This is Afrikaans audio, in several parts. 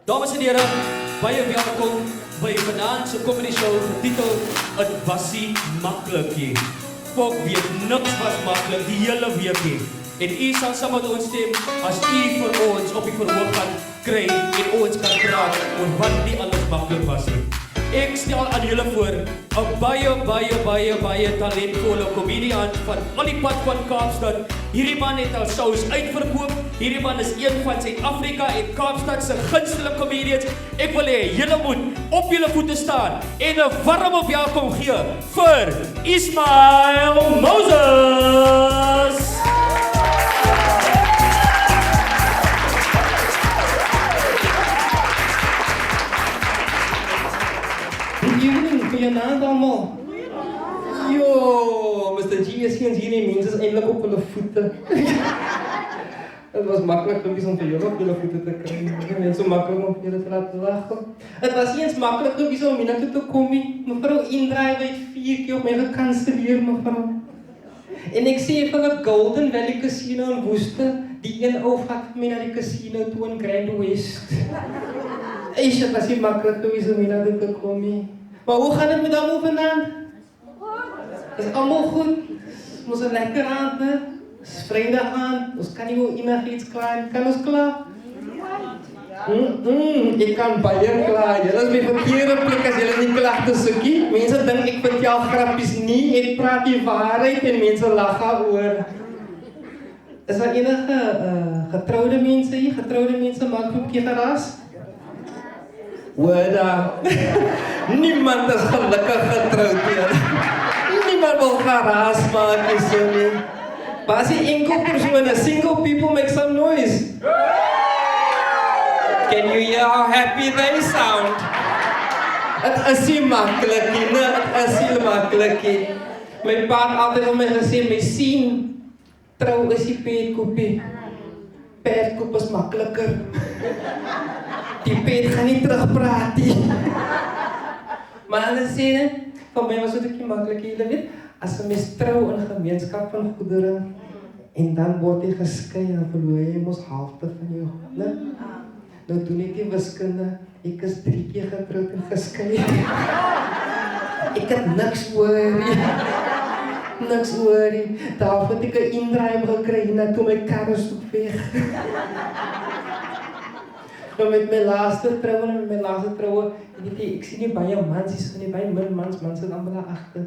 Dames en heren, baie welkom by vanaand se comedy show getiteld Het Wassie Makkelikie. Fok weet niks was maklik die hele week nie. En u sal saam met ons stem as u vir ons op die verhoog gaan kry en ons kan praat oor wat nie alles maklik was nie. Ek stel aan julle voor 'n baie talentvolle komediant van al die pad van Kaapstad. Hierdie man het al shows uitverkoop. Hierdie man is een van Suid-Afrika en Kaapstad se gunsteling comedians. Ek wil hê julle moet op julle voete staan en 'n warm welkom gee vir Ismail Moses. Goeienaand allemaal. Yo, Mr. G is geen hier nie, mense is eindelijk op hulle voete. Het was makkelijk geweest om vir julle op julle voete te kry. Het was so makkelijk om vir julle te laten lachen. Het was eens makkelijk geweest om hier te kom. Mevrou Indraai het 4 keer op my gekanseleer, mevrou. En ek sê vir die Golden Valley Casino in Woeste, die een ou vat my na die casino toe in Grand West. Eish, het was nie makkelijk geweest om hier te kom. Maar hoe gaat het met allemaal vandaan? Is allemaal goed? Het is een lekker aand, hè? Het is vrijdag aan. Ons kan niet wel enig iets klaar. Kan ons klaar? Ik kan baie klaar. Jullie is mijn verkeerde plek als jullie niet klachten zoeken. Mensen denken ik vertel grapjes niet. Ik praat die waarheid en mensen lachen oor. Is er enige getrouwde mensen hier? Getrouwde mensen maak groepje geraas? Wada. Niemand is gelukkig getrouwd hier. Niemand wil geraas maken, sorry. Maar als je enkel persoon, single people make some noise. Can you hear how happy they sound? Het is niet makkelijk, nee, het is heel makkelijk. Mijn pa had altijd al mij gezegd, mij zien, trouw is die peetkoepie. Peetkoep is makkelijker. Die peet gaat niet terugpraten. Maar aan de zin, van mij was het ook niet makkelijk, jullie weet. Als je mistrouw een gemeenschap van goederen en dan wordt je gescheiden, dan verloor je mos halfte van je nee? Nou toen ik die wiskunde, ik is 3 keer getrouwd en gescheiden. Ik had niks worry. Niks worry. Daarvoor had ik een indraai gekregen en toen mijn karren zoek weg. Nou met mijn laatste trouwen, ik zie niet bij je mans, ik zie niet bij mijn mans zijn allemaal achter.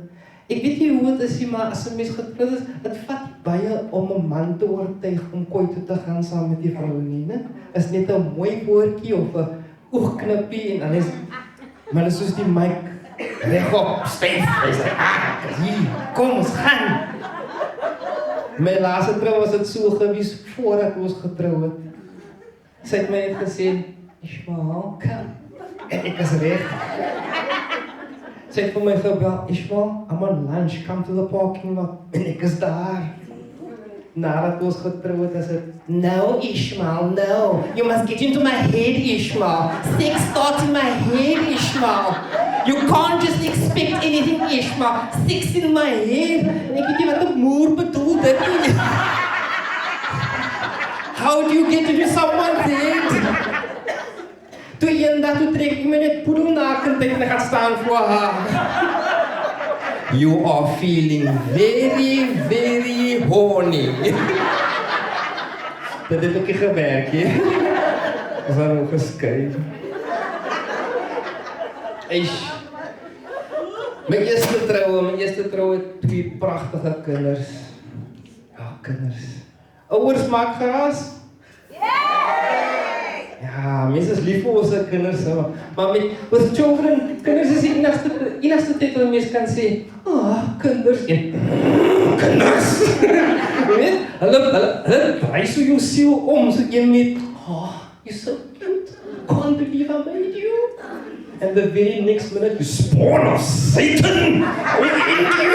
Ik weet niet hoe het is, maar als een mens getrouwd is, het vat baie om een man te oortuigen om kooi toe te gaan samen met die vrouw nie, né? Het is net een mooi woordje of een oogknippie en dan is, maar dat is soos die mic rechtop, stijf. Hij zegt, hier, kom ons gaan. Mijn laatste trouw was het zo geweest voordat ik was getrouwd. Sy het my net gesê, Ishmael, kom. En ek is reg. Sy het vir my gebel, Ishmael, I'm on lunch, come to the parking lot. En ek is daar. Nadat ons getrouwd is het, no Ishmael, no. You must get into my head, Ishmael. Sex starts in my head, Ishmael. You can't just expect anything, Ishmael. Sex in my head. En ek weet nie wat 'n moer bedoel dit nie. How do you get into someone's head? Toe eendag toe trek ek my net poedelnakend en ek gaan staan voor haar. You are feeling very, very horny. Dat het ook nie gewerk, hè? Ons waren ook geskei. Eish. My eerste trouwe het 2 prachtige kinders. Ja, kinders. Ouers maak geraas. Ja, mense is lief vir ons kinders, maar with children, kinders is die enigste tyd wat mense kan sê, kinders en kinders. Jy weet, hulle draai so jou siel om, so een met, you're so cute, can't believe I made you. And the very next minute, you spawn of Satan within you.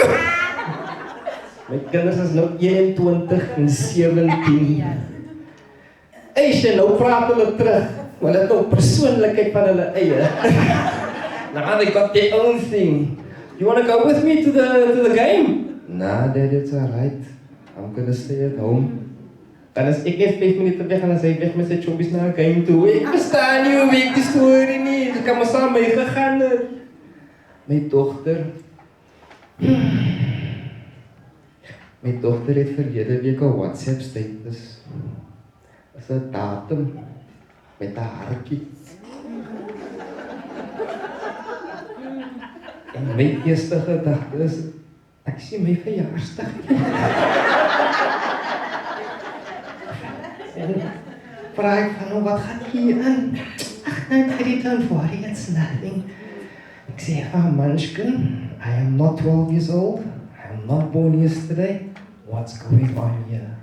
My kinders is nou 21 en 17. Eisje, nou praat hulle terug. Maar hulle het nou persoonlikheid van hulle eie. Now they got their own thing. You want to go with me to the game? Nah, Dad, it's alright. I'm gonna stay at home. Dan is ek net 5 minute weg en dan sê ek weg met sy chompies na 'n game toe. Ek verstaan nie hoe weet die storie nie. Ek kan maar saam mee gegaan het. My dogter het verlede week 'n WhatsApp status. Dis 'n datum met 'n hartjie. En my eerste gedagte is, ek sien my verjaarsdag. En vraag ek van, wat gaan hier aan? Ach, nee, don't worry, it's nothing. Ik zeg, Munchkin, I am not 12 years old. I am not born yesterday. What's going on here?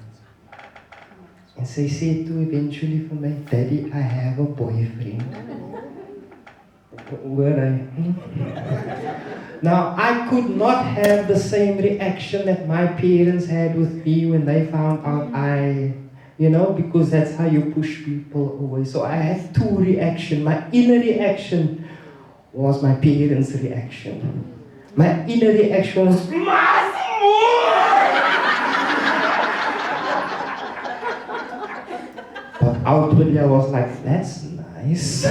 And she said to eventually for me, Daddy, I have a boyfriend. Now, I could not have the same reaction that my parents had with me when they found out because that's how you push people away. So I had two reactions. My inner reaction was my parents' reaction. My inner reaction was, but outwardly I was like, that's nice.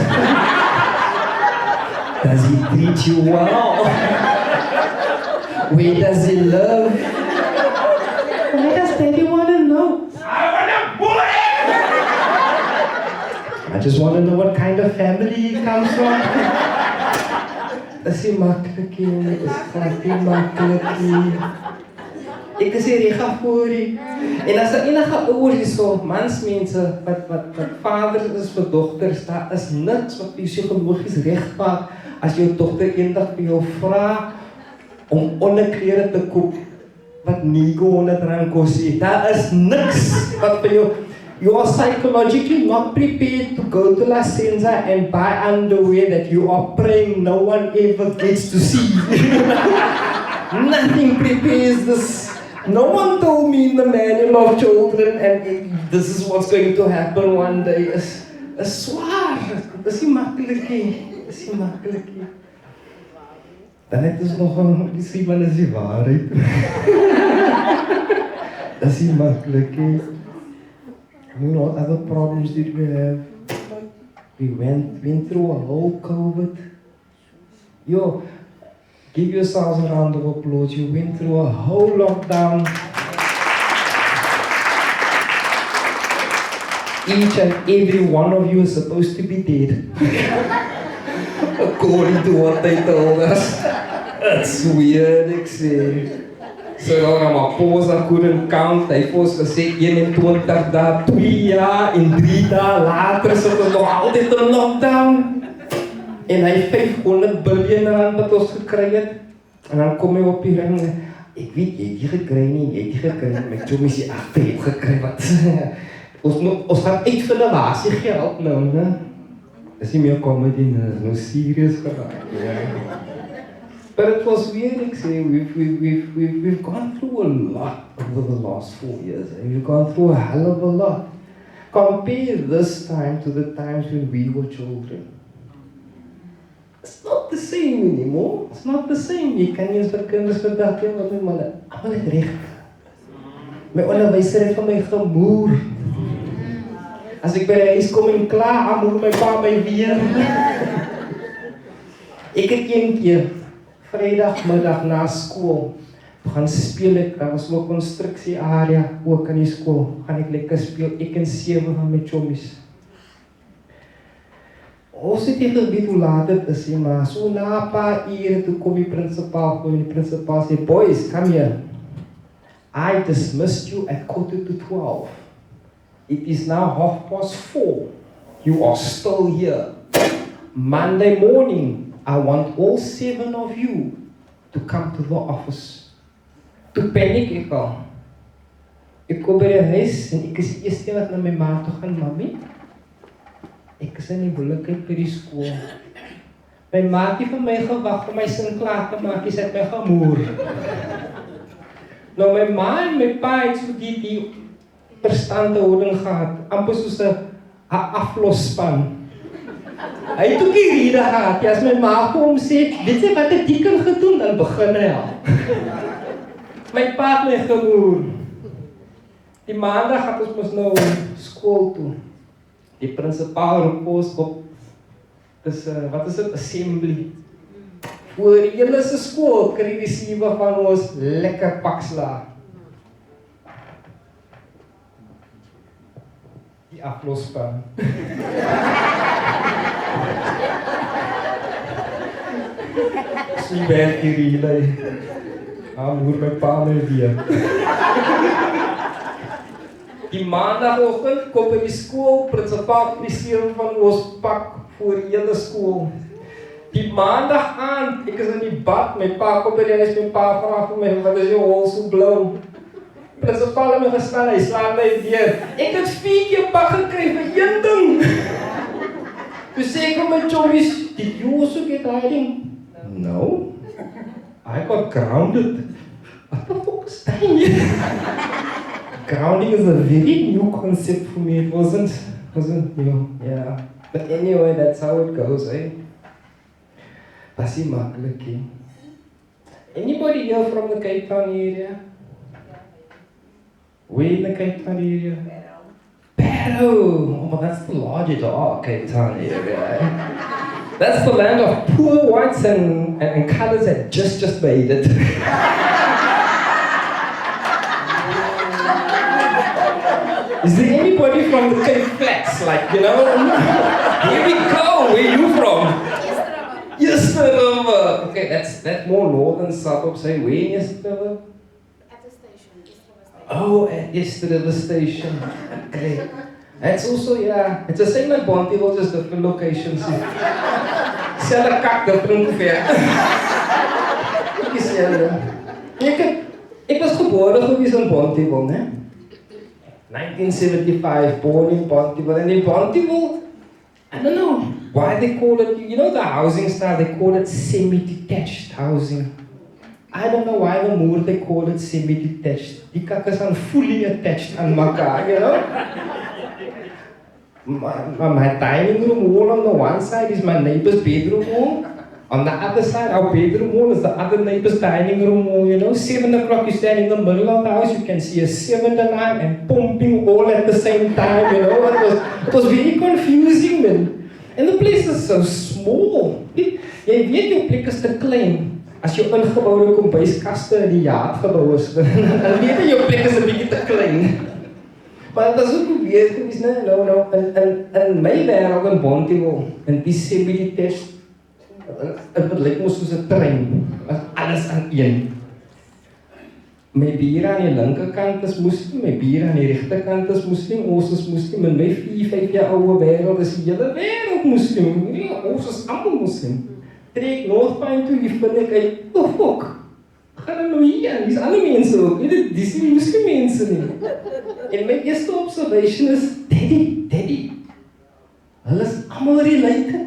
Does he treat you well? Where does he live? Why does Daddy want to know? I just want to know what kind of family he comes from. Dis nie maklik nie, dis glad nie maklik nie. Ek is hier reg voor hier. En as enige ouers hierso, mansmense wat vaders is vir dogters, daar is niks wat psigologies reg maak as jou dogter eendag vir jou vra om onderklere te koop wat nie R100 kos nie. Daar is niks wat vir jou. You are psychologically not prepared to go to La Senza and buy underwear that you are praying no one ever gets to see. Nothing prepares this. No one told me in the manual of children and this is what's going to happen one day. Is zwaar. Dis nie maklik nie. Dis nie maklik nie. Dan het ons nog die man is die waarheid. Dis nie maklik nie. You know what other problems did we have? We went through a whole COVID. Yo, give yourselves a round of applause. You went through a whole lockdown. Each and every one of you is supposed to be dead. According to what they told us. That's weird, ek sê. So dan maar pause, I couldn't count. Hy het gesê 21 dae, 2 jaar en 3 dae later sit ons nog altyd in lockdown. En hy 500 biljoen rand wat ons gekry het. En dan kom hy op die ring. Ek weet jy het nie gekry nie, my chommies die agter het gekry wat. ons gaan uit vir die wasie geld nou, né? Dis nie meer comedy nie, dis nou serious geraak. But it was weird, ek sê, we've gone through a lot over the last 4 years. We've gone through a hell of a lot. Compare this time to the times when we were children. It's not the same anymore. It's not the same. Jy kan nie eens vir kinders vandag doen wat my manne. Almal het reg. My onderwyser het van my gemoer. As ek by die huis kom en klaar, amoer my pa my weer. Ek het een keer Vrijdagmiddag na skool gaan speel ek, daar was ook 'n konstruksie area ook in die skool, gaan ek lekker speel, ek en 7 van my chommies. Ons het nie geweet hoe laat dit is, maar so na 'n paar ure toe kom die principaal sê, boys, come here. I dismissed you at 11:45. It is now 4:30. You are still here. Monday morning, I want all 7 of you to come to the office. Toe paniek ek al. Ek kom by die huis en ek is die eerste wat na my ma toe gaan, mami. Ek is in die moeilikheid by die skool. My ma het nie vir my gewag om my sin klaar te maak, sy het my gemoer. Nou my ma en my pa het so die verstandhouding gehad, amper soos 'n aflosspan. Hy het ook die rede gehad, as my ma vir hom sê, weet jy wat die kind gedoen, dan begin hy al. My pa het my gemoer. Die maandag gaat ons mos nou skool toe. Die prinsipaal roep ons op. Dis wat is dit? Assembly. Voor die hele se skool kry die 7 van ons lekker pak sla. Die aflosspan. Sien werk hierdie lei. Hoor my pa nou weer. Die maandagoggend kom by die skool, prinsipaal die 7 van ons pak voor die hele skool. Die maandag aand, ek is in die bad, my pa kom by die huis, my pa vraag vir my, wat is jou hol so blauw? Prinsipaal het my gestaan, hy slaan my weer. Ek het 4 keer pak gekry vir 1 ding. Toe sê ek vir my chommies, did you also get hiding? No. I got grounded. What the fuck is that? Grounding is a very new concept for me. It wasn't new. Yeah. But anyway, that's how it goes, eh? That's makkelijk, eh? Anybody here from the Cape Town area? Where in the Cape Town area? Barrow! Oh, that's the largest Cape Town area, eh? That's the land of poor whites and colors that just made it. Is there anybody from the Cape Flats? Like, you know? Here we go! Where are you from? Yesterday. Okay, that's more northern suburbs. Say, where in Yesterday? At the station, Yesterday. Oh, at Yesterday station. Okay. It's also, yeah, it's the same like Bonteheuwel, just different locations. Selfe kak, different ver. Ek is selfe. Ek was gebore gewees in Bonteheuwel, né? 1975, born in Bonteheuwel. And in Bonteheuwel, I don't know why they call it, you know the housing style, they call it semi-detached housing. I don't know why the Moor they call it semi-detached. Die kak is fully attached aan mekaar, you know? My dining room wall on the one side is my neighbor's bedroom wall. On the other side, our bedroom wall is the other neighbor's dining room wall, you know. 7 o'clock, you stand in the middle of the house, you can see a 7 to 9 and pumping all at the same time, you know. It was very confusing, man. And the place is so small. Jy weet jou plek is te klein. As jou ingebouwde kombuiskaste in die jaard gebouw is, dan weet jy jou plek is 'n bietjie te klein. Maar dat is ook weer geweest, né? Nou, in my wêreld in Bonteheuwel, in die semi-detached, het lyk mos soos 'n trein, alles aan een. My bure aan die linkerkant is moslim, my bure aan die regterkant is moslim, ons is moslim, in my 4-5 jaar oude wêreld is die hele wêreld moslim, ons is almal moslim. Trek Northpoint toe, hier vind ek uit, oh fuck, gaan nou hier aan, dis alle mense ook, dis nie moslim mense nie. En my eerste observation is, Daddy, hulle is almal related.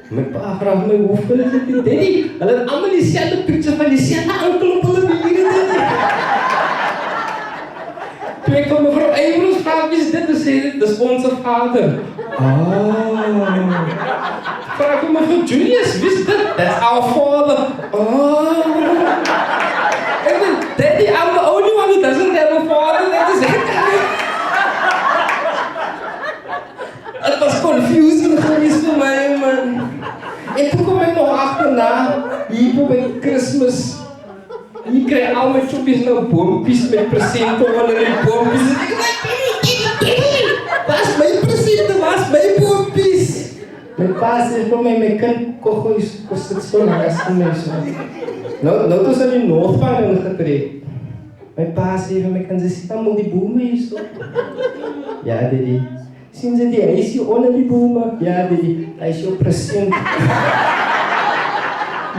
My pa vraag my, hoeveel is dit, Daddy? Hulle het almal dieselfde picture van dieselfde ankel op hulle bure, Daddy. Toe ek van mevrou Eybros vraag, wie is dit? Toe sê dit, dis onze vader. Vraag van mevrou Julius, wie is dit? That's our father. En dan, Daddy, I'm the only one who doesn't have a father. That is it. Het was confusing geweest vir my, man. En toe kom ek nog agterna, hier by Christmas. Hier kry al my choppies nou boompies met presente onder die boompies. En ek sê, was my presente, was my boompies. My pa sê vir my kind koggoes, kos dit so langs vir my so. Nou is in die Northpoint ingetrek. My pa sê vir my kind, sy sien allemaal die bome hier so. Ja, Daddy. Sien jy die huisie onder die bome? Ja, Daddy, hy is jou present.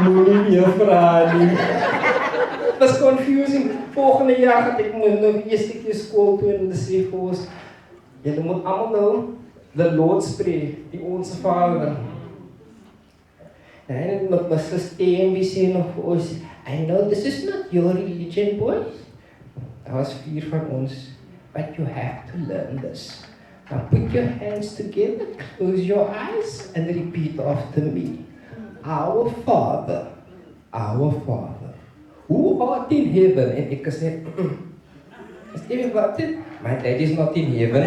Moenie meer vraag nie. Het was confusing. Volgende jaar gaat ek nou die eerste keer skool toe en hulle sê vir ons, julle moet allemaal nou the Lord's Prayer, die Onse Vader. En met my systeem, wie sê nog vir ons, I know this is not your religion, boys. Daar was 4 van ons, but you have to learn this. Now put your hands together, close your eyes, and repeat after me. Our Father, who art in heaven. En ek is net, Even what? My dad is not in heaven.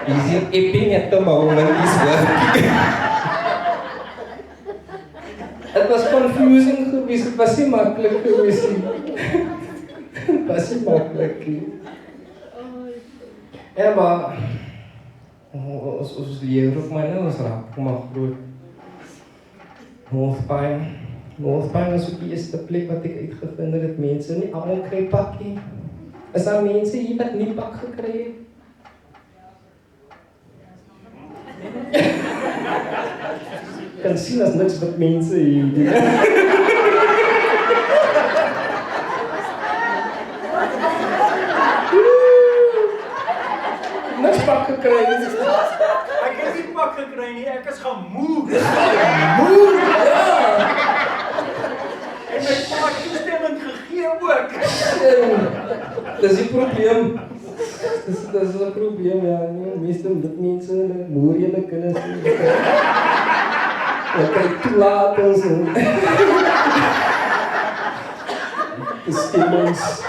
He's in Epping at the moment. He's working. Het was confusing geweest. Het was niet makkelijk geweest. Het was niet makkelijk. Ja, maar ons leer ook maar nou, ons raak maar groot. Northpine is ook die eerste plek wat ik uitgevind het. Mensen niet allemaal krijgen pakje. Is daar mensen hier wat niet pak gekregen? Ik kan zien als niks wat mensen hier. Niks pak gekregen. Ik heb niet pak gekregen, ik is gemoed. Moe! Ja! En mijn pa het toestemming gegeven ook. Dat is een probleem. Dat is een probleem, ja. Meestal dat mensen moer je de kunnen zien. Dan krijg je toelaten en zo. Toestemmings.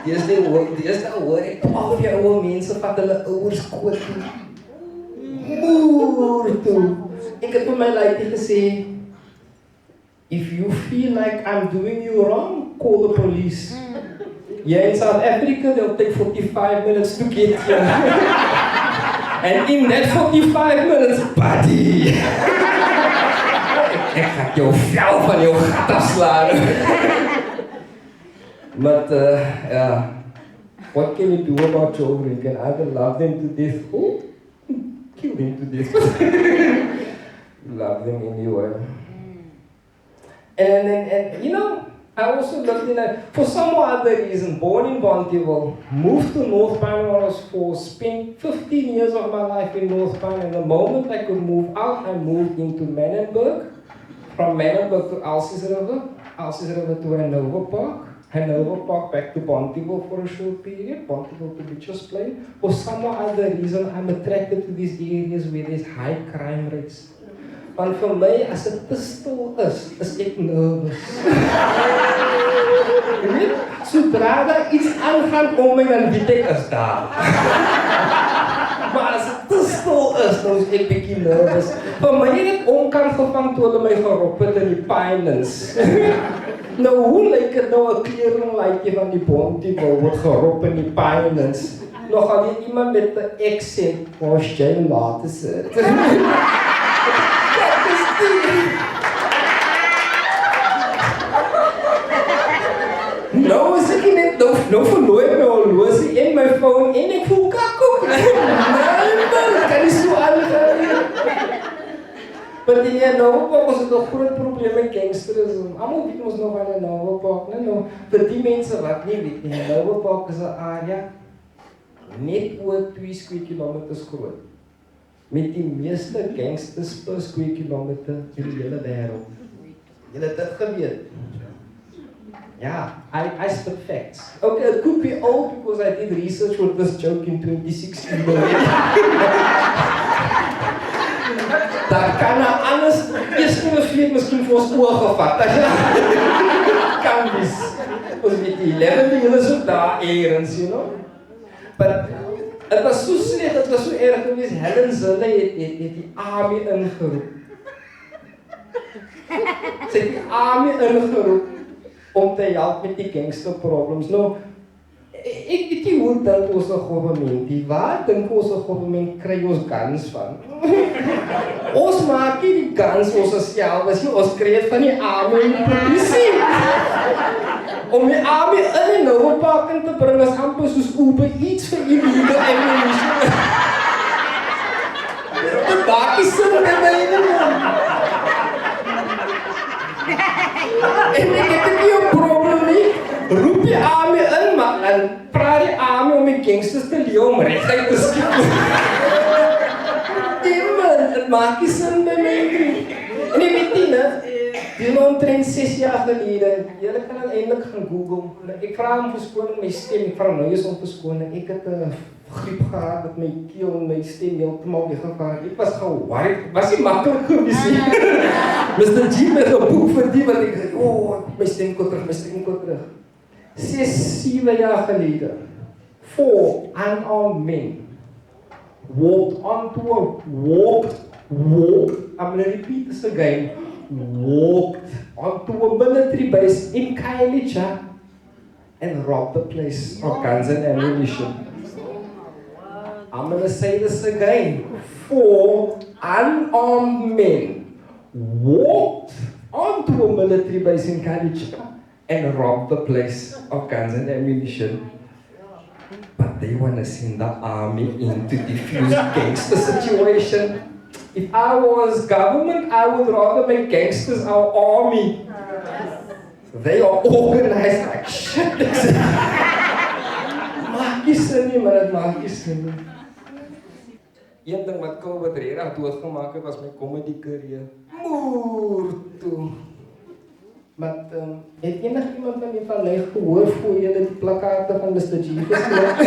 Die eerste hoor ik 12 jaar oude mensen van hulle ouers koot toe. Moer toe. Ik heb op mijn lijstje gezegd. If you feel like I'm doing you wrong, call the police. Yeah, in South Africa, they'll take 45 minutes to get you. And in that 45 minutes, buddy, ik ga jou vel van jouw gat afslaan. But, yeah, what can you do about children? You can either love them to death or kill them to death. Love them anyway. And you know, I also lived in a, for some other reason, born in Bonteheuwel, moved to North Pine when I was 4, spent 15 years of my life in North Pine, and the moment I could move out, I moved into Menenberg, from Menenberg to Alces River to Hanover Park back to Bonteheuwel for a short period, Bonteheuwel to Mitchells Plain. For some other reason, I'm attracted to these areas where there's high crime rates. Want vir my, as dit te stil is ek nervous. Jy weet, sodra daar iets aangaan om my, dan weet ek is daar. Maar as dit te stil is, dan is ek bietjie nervous. Vir my het dit onkant gevang toe hulle my gerop het in die Pinelands. Nou, hoe lyk dit nou 'n kleerlinglaaitjie van die Bonteheuwel word gerop in die Pinelands? Nog al jy iemand met 'n accent, was jy laat is dit. Nou is ek net nou verloor my horlosie en my phone en ek voel kakkoek. Nee, kan nie so aangaan. Maar die Hanover Park was het 'n groot probleem met gangsterisme. Almal weet mos nog van die Hanover Park, né? Nou, vir die mense wat nie weet nie, Hanover Park is 'n area net oor 2 square kilometers groot. Met die meeste gangsters per square kilometer in die hele wêreld. Julle het dit geweet? Yeah, I spit facts. Okay, it could be old because I did research for this joke in 2016. Daar kan nou anders, eerst kunnen we het misschien voor ons oorgevat. Kan wees. Ons met die 11e julle so daar ergens, you know. But het was so slecht, het was so erg geweest. Helen Zille het die army ingeroep. Sy het die army ingeroep om te help met die gangster problems. Nou, ek weet nie hoe dink ons 'n government die. Waar dink ons 'n government kry ons guns van? Ons maak nie die guns ons self, ons kry dit van die army en die polisie. Om die army in die Hanover Park in te bring is amper soos Uber Eats vir illegal ammunition. Dit maak nie sin by my nie. En ek het nie 'n probleem nie. Roep die army in, maar dan praat die army om die gangsters te leer om reguit te skiet. Dit maak nie sin by my nie. En ek weet nie, die omtrent 6 jaar gelede, julle kan dan eintlik gaan Google. Ek vra om verskoning my stem, ek vra nou eens om verskoning. Ek het 'n griep gehad met my keel en my stem heeltemal weggegaan. Ek was geworried, was nie maklik gewees nie. Mr. G met 'n boek vir die wat ek, my stem kom terug. 6-7 jaar gelede, 4 unarmed men walked I'm going to repeat this again, walked onto a military base in Khayelitsha and robbed the place of guns and ammunition. I'm going to say this again. 4 unarmed men walked onto a military base in Khayelitsha and robbed the place of guns and ammunition. But they want to send the army in to defuse gangster situation. If I was government, I would rather make gangsters our army. They are organized like shit. Maak nie sin nie, maar dit maak nie sin nie. Een ding wat COVID regtig doodgemaak het was my comedy career. Moer toe. Maar het iemand van die van my gehoor voor julle die plakate van Mr. G gesloop?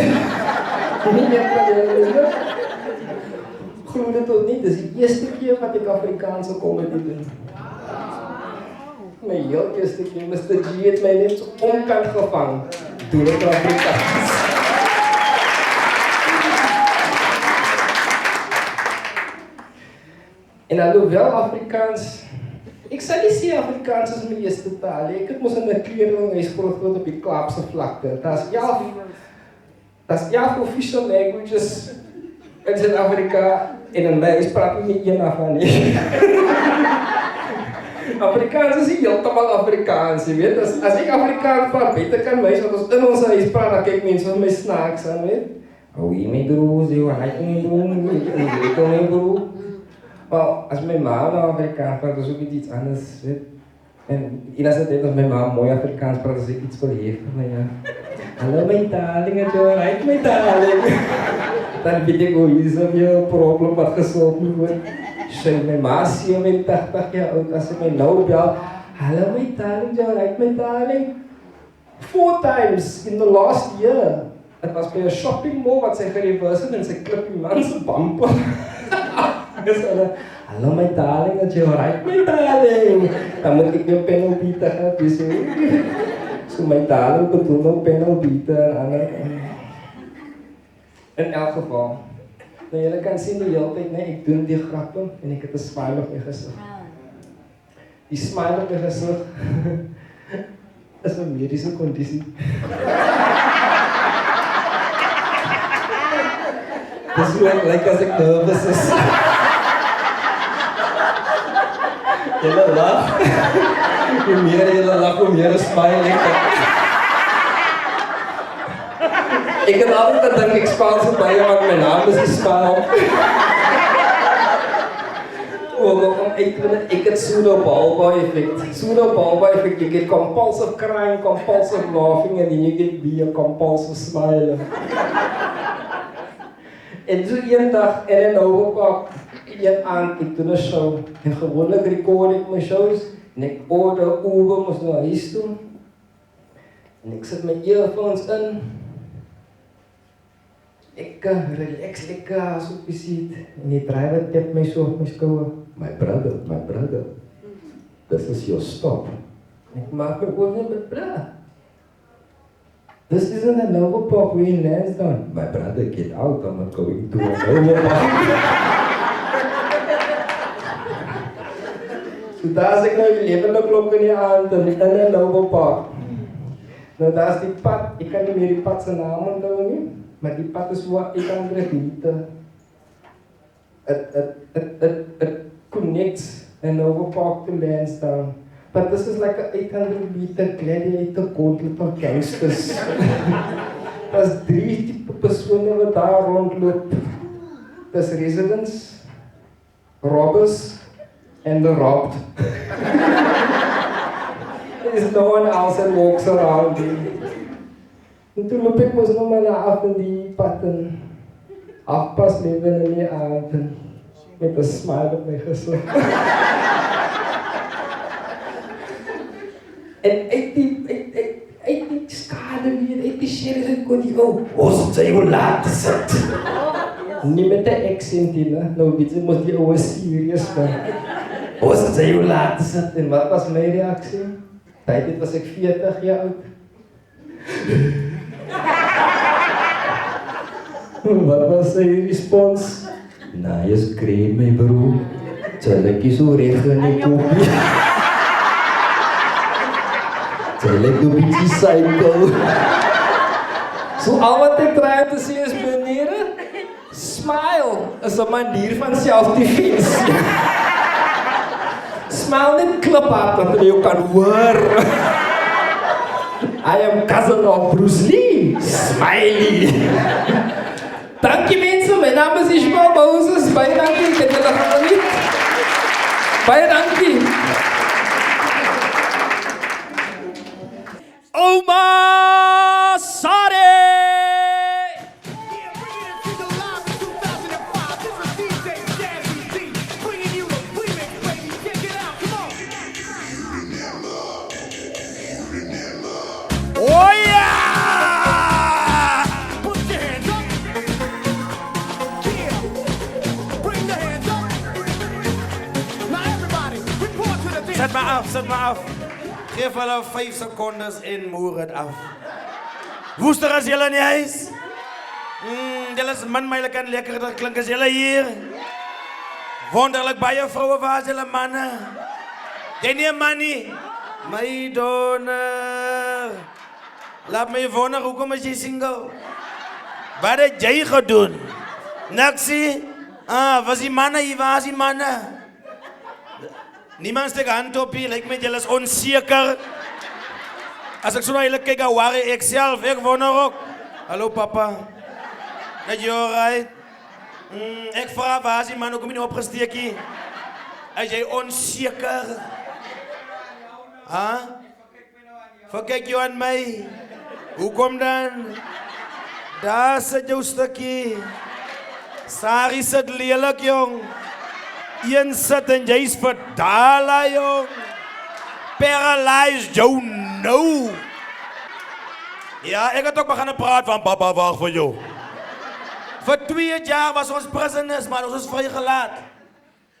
Nie een van julle. Glo dit of nie, dis die eerste keer wat ek Afrikaanse comedy doen. My heel eerste keer, Mr. G het my net so onkant gevang. Doen ek Afrikaans. En alhoewel Afrikaans, ek sal nie sê Afrikaans is my eerste taal. Ek het mos in 'n kleerhuis groot op die Kaapse vlakte. Daar's 11 official languages in Suid-Afrika en in my huis praat ek nie een daarvan nie. Afrikaans is nie heeltemal Afrikaans, jy weet. As ek Afrikaans praat, beter kan my wat ons in ons huis praat, dan kyk mense vir my snaaks aan, weet. Oh, jy my broer, jy like my broer. Maar as my ma nou Afrikaans praat, is ook iets anders, weet. En as het as my ma mooi Afrikaans praat, is ek iets verheef van my, ja. Hallo my darling, het jy like my darling. Dan weet ek hoe is op jou probleem wat gesolf moet word. Sy my ma 87 jaar oud, as ek my nou bel, hallo my darling, jy like my darling. 4 times in the last year. Het was by 'n shopping mall wat sy gereverse het en sy klip die man se bumper. Hallo my darling, het jy like my darling. Dan moet ek jou penalty te gaan, dus so my darling bedoel nou penalty te aan. In elk geval, nou julle kan sien die hele tyd, nee, ek doen die grappe en ek het 'n smile op my gesig. Die smile op my gesig is 'n mediese kondisie. Dis hoe ek lyk as ek nervous is. Julle lag. Hoe meer julle lag, hoe meer 'n smile ek het. Ek het altyd gedink ek spaal so baie, want my naam is die Spaal. Ek het pseudo-Balba effect. Pseudo-Balba effect, you get compulsive crying, compulsive laughing, and then you get be a compulsive smile. En so een dag in 'n Overpark, een aand, ek doen 'n show, en gewoonlik record ek my shows, en ek order Uber, moes na huis toe, en ek sit my earphones in, ek relax lekker so op die seat, en die driver tap my so op my skouer, my brother, this is your stop. En ek maak my oor net met bra. This isn't an Overpark where he lands down. My brother, get out, I'm not going to an Overpark. So daar is ek nou 11 o'clock in die aand in 'n Overpark. Nou daar is die pad, ek kan nie meer die pad se naam onthou nie, maar die pad is waar 800 meter. It connects an Overpark to Lansdowne. But this is like an 800 meter gladiator gauntlet of gangsters. Daar's 3 tipe persone wat daar rondloop. There's residents, robbers, and the robbed. There's no one else that walks around here. En toen loop ek mos nog maar na af in die pad en afpas leven in die aand en met 'n smile op my gesig. En uit die skade weer, uit die sheriff en kon die ons het jou laat sit. Nie met 'n accent hier, nou weet jy mos die ouwe serious man. Ons het jou laat sit, en wat was my reaksie? Tydens was ek 40 jaar oud. Wat was sy respons? Nou, jy skreeu my bro. Sal ek jy so reg in die kopie? Sal ek jou bietjie psycho? So al wat ek probeer te sê is meneer, smile is 'n manier van selfdefensie. Smile net klip af dat jy kan hoor. I am cousin of Bruce Lee. Smiley. Dankie mense, my naam is Ishmael Moses. Baie dankie, ek het julle geniet. Baie dankie. Oma Sare! Oh yeah! Put your hands up. Yeah. Bring the hands up. Now everybody, report to the dance. Zet maar af. Geef hulle 5 secondes en moer het af. Woester as julle in die huis? Julle is min myle kan lekkerder klink as julle hier. Wonderlik baie vroue waar is julle manne. Jy nie 'n man nie. My donor. Laat my wonder, hoekom is jy single? Wat het jy gedoen? Naksie? Was die manne hier, waar is die manne? Niemand steek hand op hier, lyk met julle is onseker. As ek so na julle kyk, worry ek self, ek wonder ook. Hallo papa. Net jy alright? Ek vraag, waar is die man, hoekom jy nie opgesteek hier? Is jy onseker? Verkyk jou aan my. Hoekom dan? Daar sit jou stukkie. Sari sit lelik, jong. Een sit en jy is verdala, jong. Paralyzed jou nou. Ja, ek het ook begin praat van papa wacht vir jou. Vir 2 jaar was ons prisoners, maar ons is vrygelaat.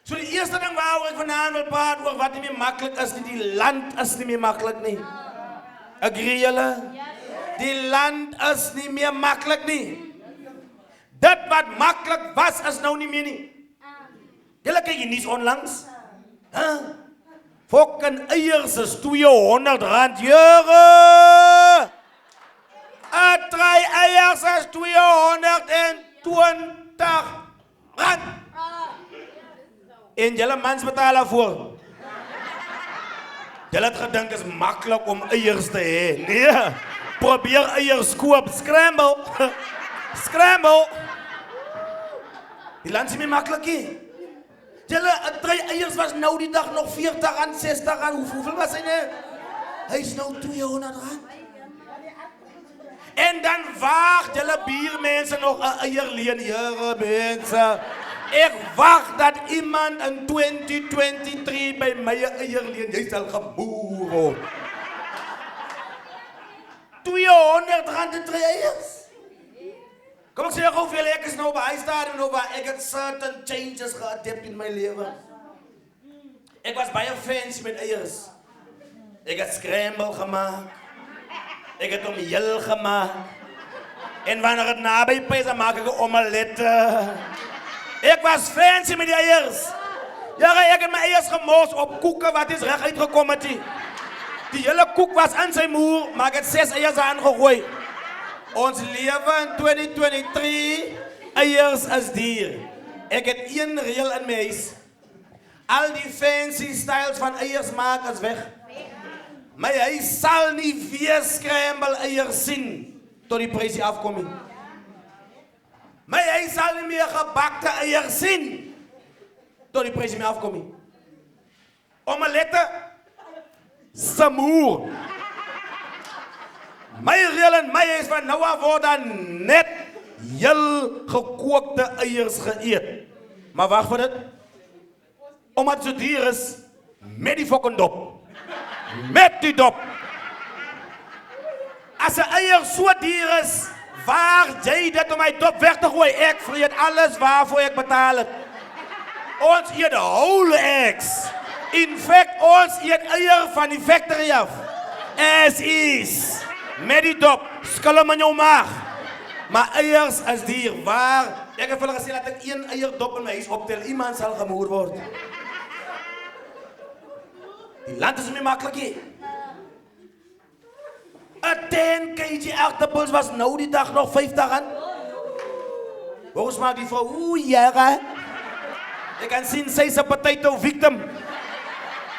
So die eerste ding waaroor ek vanavond wil praat, oor wat nie meer makkelijk is nie, die land is nie meer makkelijk nie. Agree julle? Die land is nie meer makkelijk nie. Dit wat makkelijk was, is nou nie meer nie. Julle kyk hier nies onlangs. Fucking eiers is R200, jere! 'n tray eiers is R220. En julle mans betaal daarvoor. Julle het gedink is makkelijk om eiers te hê. Nee, probeer eiers koop. Scramble. Scramble. Die land is nie makkelijk nie. Julle, 'n tray eiers was nou die dag nog R40, R60. Hoeveel was hy nou? Hy is nou R200. En dan wacht julle biermense nog 'n eier leen, jere mense. Ek wacht dat iemand in 2023 by my 'n eier leen, jy sal geboer word. R200 'n tray eiers. Kom ek sê gou vir julle, ek is nou by hy stadium nou waar ek het certain changes geadapt in my lewe. Ek was baie fancy met eiers. Ek het scramble gemaak. Ek het hom heel gemaak. En wanneer het naby is, dan maak ek 'n omelette. Ek was fancy met die eiers. Ja, ek het my eiers gemors op koeke wat is reg uitgekom het. Die hele koek was in sy moer, maar ek het 6 eiers aangegooi. Ons lewe in 2023, eiers is duur. Ek het 1 reël in my huis. Al die fancy styles van eiers maak is weg. My huis sal nie weer scramble eiers sien tot die prysie afkom nie. My huis sal nie meer gebakte eiers sien tot die prysie meer afkom nie. Omelette, samoer. My reël en my huis van nou af word dan net heel gekookte eiers geëet. Maar wacht vir dit. Omdat so duur is, met die fucking dop. Met die dop. As 'n eier so duur is, waar jy dit om my dop weg te gooi? Ek vreet alles waarvoor ek betaal het. Ons eet whole eggs. In fact, ons eet eier van die factory af. As is. met die dop, skil hom in jou maag. Maar eiers is dier, waar? Ek het vir hulle gesê dat ek 1 eierdop in my huis optel, iemand sal gemoer word. Die land is nie makkelijk hier. 'n 10 kg aardappels was nou die dag nog 50 rand. Volgens mij die vrou, oeh jare. Ik kan zien, zij is een potato victim.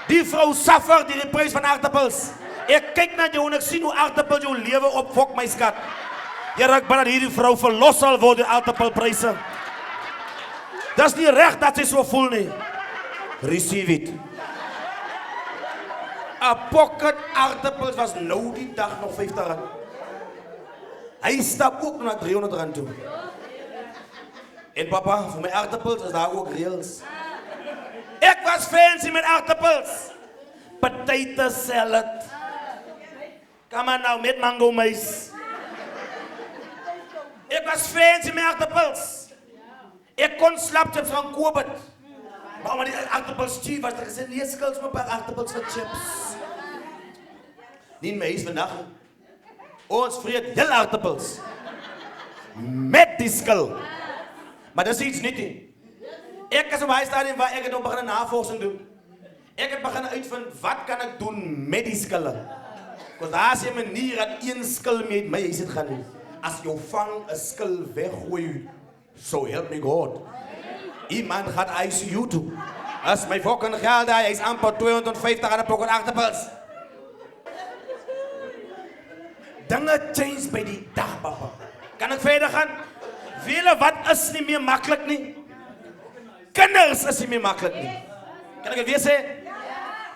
Die vrouw suffer die de prijs van aardappels. Ik kijk naar jou en ik zie hoe aardappels jouw leven opfok, mijn schat. Je ruikt bijna dat die vrouw verlost zal worden, de aardappelprijzen. Dat is niet recht dat ze zo voelt, nee. Receive it. Een pocket aardappels was nou die dag nog 50 rand. Hij stapt ook naar 300 rand toe. En papa, voor mijn aardappels is daar ook rails. Ik was fancy met aardappels. Potato salad. Kom maar nou met mango mais. Ik was fancy met aardappels. Ik kon slapchips gaan kopen. Maar die aardappels chief was er gezegd, nee, skils me een paar aardappels voor chips. Niet mee is vandaag. Ons vreet heel aardappels. Met die skil. Maar dat is iets niet. Ik is op huisstadium waar ik het beginnen navorsing doen. Ik heb beginnen uitvinden, wat kan ik doen met die skillen? Want daar is een manier dat 1 skil met mij is het gaan doen. Als je vang een skil weggooit, so help me God. Iemand gaat ICU toe. Als mijn volgende geld daar is amper 250 aan de pocket aardappels. Dingen change bij die dag, papa. Kan ik verder gaan? Vele wat is niet meer makkelijk niet. Kinders is niet meer makkelijk niet. Kan ik het weer zeggen?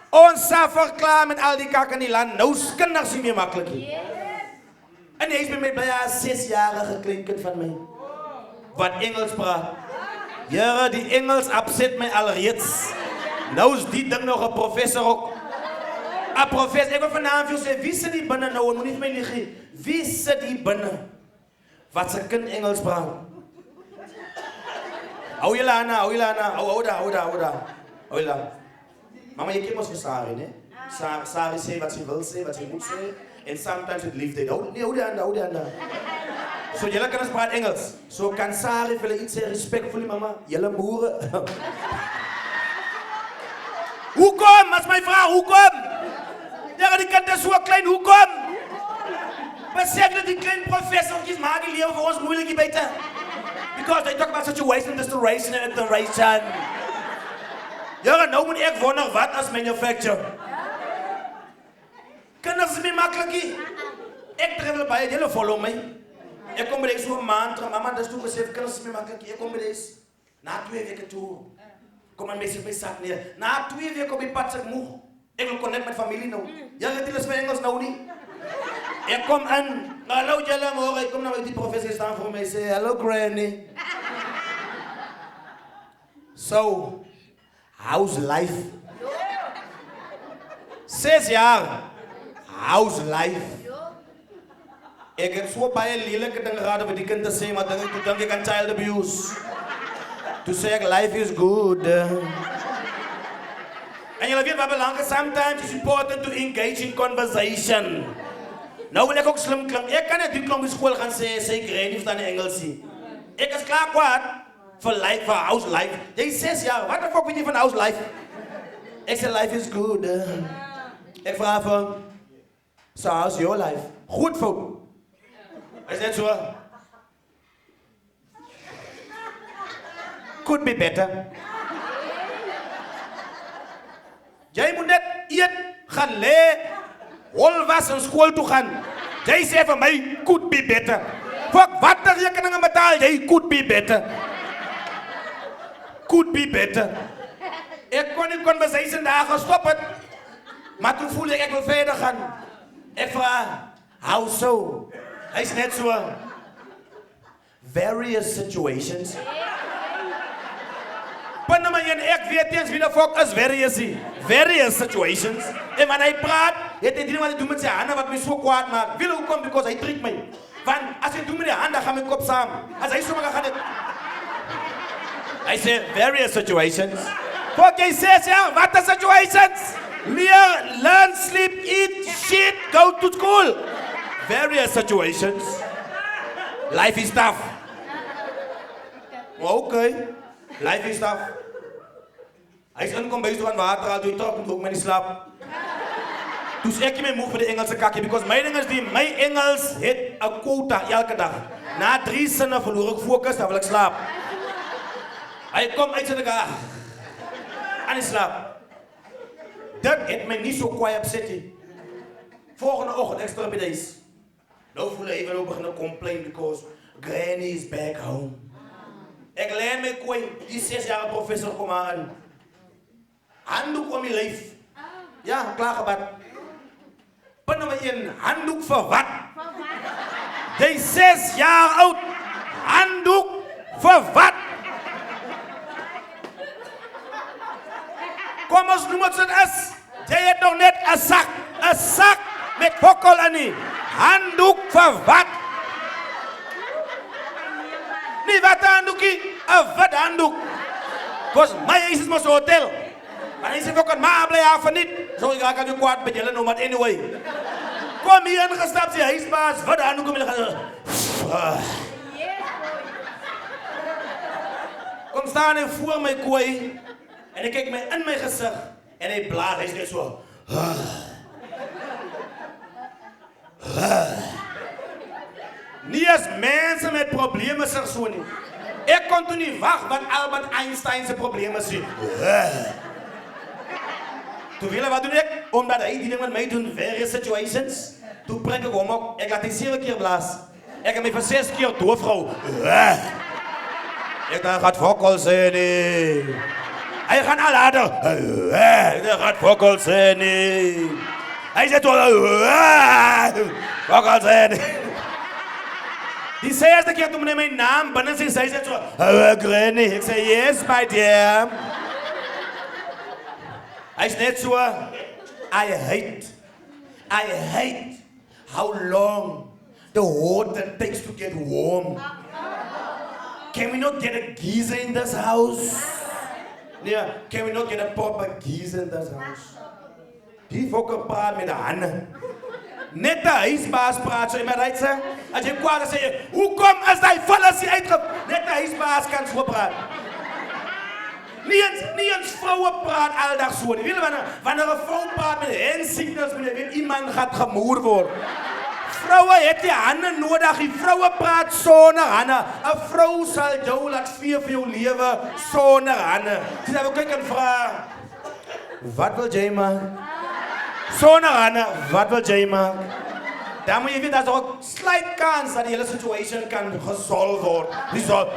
Ons suffer klaar met al die kakken in die land. Nou is kinders niet meer makkelijk niet. En hij is bij mij bijna 6-jarige kleinkind van mij. Wat Engels praat. Ja, die Engels upset mij al reeds. Nou is die ding nog een professor ook. Een professor, ik wil vanavond zeggen, wie zit die binnen nou? Moet niet mij liggen. Wie zit die binnen? Wat ze kind Engels praat. Hou je lana, hou je lana. Hou daar. Mama, je kent ons voor Sari, hè? Sari zegt wat ze wil zeggen, wat ze moet zeggen. En sometimes het liefde. Hou die aan. Zo, jullie kunnen praten Engels. Zo kan Sari willen iets zeggen, respect voor die mama. Jullie boeren. Hoe kom? Als mijn vraag, hoe kom? Ja, die kind is zo klein, hoe kom? Besef dat die kleine professortjes maken die leven voor ons moeilijk beter. Because they talk about situation, restoration and iteration. Ja, nou moet ik wonderen wat als manufacturer. Kinders is niet makkelijk hier. Ik travel bij jullie follow me. Ik kom bij deze zo'n maand, mama dat is toen gezegd, kinders is niet makkelijk hier. Ik kom bij deze. Na 2 weken toe. Kom een beetje bij zak neer. Na 2 weken op je pad zeg moe. Ik wil connect met familie nou. Ja, het is voor Engels nou niet. Ik kom aan, hallo jullie morgen, ik kom naar die professor staan voor mij en zeg, hallo granny. So, how's life? 6 jaar, how's life? Ik heb zo bij je lelijke dingen gehad over die kind te zeggen, maar toen denk ik aan child abuse. Toen zei ik, life is good. En jullie weten wat belangrijk is, sometimes it's important to engage in conversation. Nou wil ik ook slim klinken. Ik kan niet die klomp in school gaan zeggen, zeker niet of dan in Engels zien. Ik is klaar kwaad voor life, voor house life. Jij is 6 jaar, wat de fuck weet je van house life? Ik zeg, life is good. Ik vraag van, so how's your life? Goed voor. Is dat zo? Could be better. Jij moet net eten, gaan leren. Hol was in school toe gaan. Jij zei van mij, could be better. Fuck, wat de rekeningen betaal jij, could be better. Could be better. Ik kon die conversation dagen stoppen. Maar toen voelde ik wil verder gaan. Ik vraag, how so? Hij is net zo. Various situations. Maar ik weet eens wie de fuck is various situations. En wanneer hij praat, heeft hij niet wat te doen met zijn handen wat mij zo kwaad maakt. Wil hoe komt, because hij trekt mij. Want als hij doet met de handen, gaan mijn kop samen. Als hij zo maar gaat het. Hij zegt, various situations. Fuck, hij zegt, ja, wat de situations? Learn, sleep, eat, shit, go to school. various situations. Life is tough. Okay, life is tough. Hy is inkom by toe aan water al, toe hy trok en toe ook my nie slaap. Toe sê ek my moe vir die Engelse kakkie, because my ding is my Engels het 'n quota elke dag. Na 3 sinne verloor ek fokus, dan wil ek slaap. Hy kom uit sy dag, en hy slaap. Dit het my nie so kwaai opset nie. Volgende oggend, ek stel op die huis. Nou voel hy even begin te complain, because Granny is back home. Ek leer my kooi, die 6-jarige professor kom aan. Handdoek om die lyf. Ja, klaar gebad. Punt nummer 1, handdoek vir wat? Jy 6 jaar oud. Handdoek vir wat? Kom ons noem het soos is. Jy het nog net 'n sak met hokkel in nie. Handdoek vir wat? Nie wat handdoekie, 'n wit handdoek. Kos my huis is mos 'n hotel. Maar hy sê ook aan ma bly af van niet. Zo ik raak aan je kwaad met jullie, no, maar anyway. Kom hier ingestapt, sy huisbaas. Wat handdoek om jullie gaan. Kom staan hy voor my kooi. En hy kyk my in my gezicht. En hy blaas, hy sê so. Nie as mense met probleme sig so nie. Ek kon toe nie wag wat Albert Einstein se probleme sien. Toe wil wat doen ek? Omdat hy die ding met my doen, various situations. Toe prik ek hom op, ek laat hy 7 keer blaas. Ek het my vir 6 keer doofgehou. Ek dan gaat fokkel sê nie. Hy gaan al harder. Ek gaat fokkel sê nie. Hy sê toe, fokkel sê nie. Die 6e keer toen meneer mijn naam binnen zei, zei ze zo, Granny. Ik zei, yes, my dear. Hij is net zo, I hate how long the water takes to get warm. Can we not get a geyser in this house? Yeah, can we not get a proper geyser in this house? Die fokker praat met de handen. Net de huisbaas praat, so jy my right sê? As jy kwaad sê, hoekom is die fallasie uitgep? Net de huisbaas kan so praat. Nie eens vrouwen praat aldag so nie. Weet jy wanneer een vrou praat met handsignals, weet iemand gaat gemoer word. Vrouwen het die handen nodig, die vrouwen praat sonder handen. Een vrou sal jou laat vir jou lewe sonder handen. Dis dat ek kan vraag, wat wil jy maak? Sonder handen, wat wil jy maak? Dan moet je weten dat er ook slight kans dat die hele situation kan gesolved worden.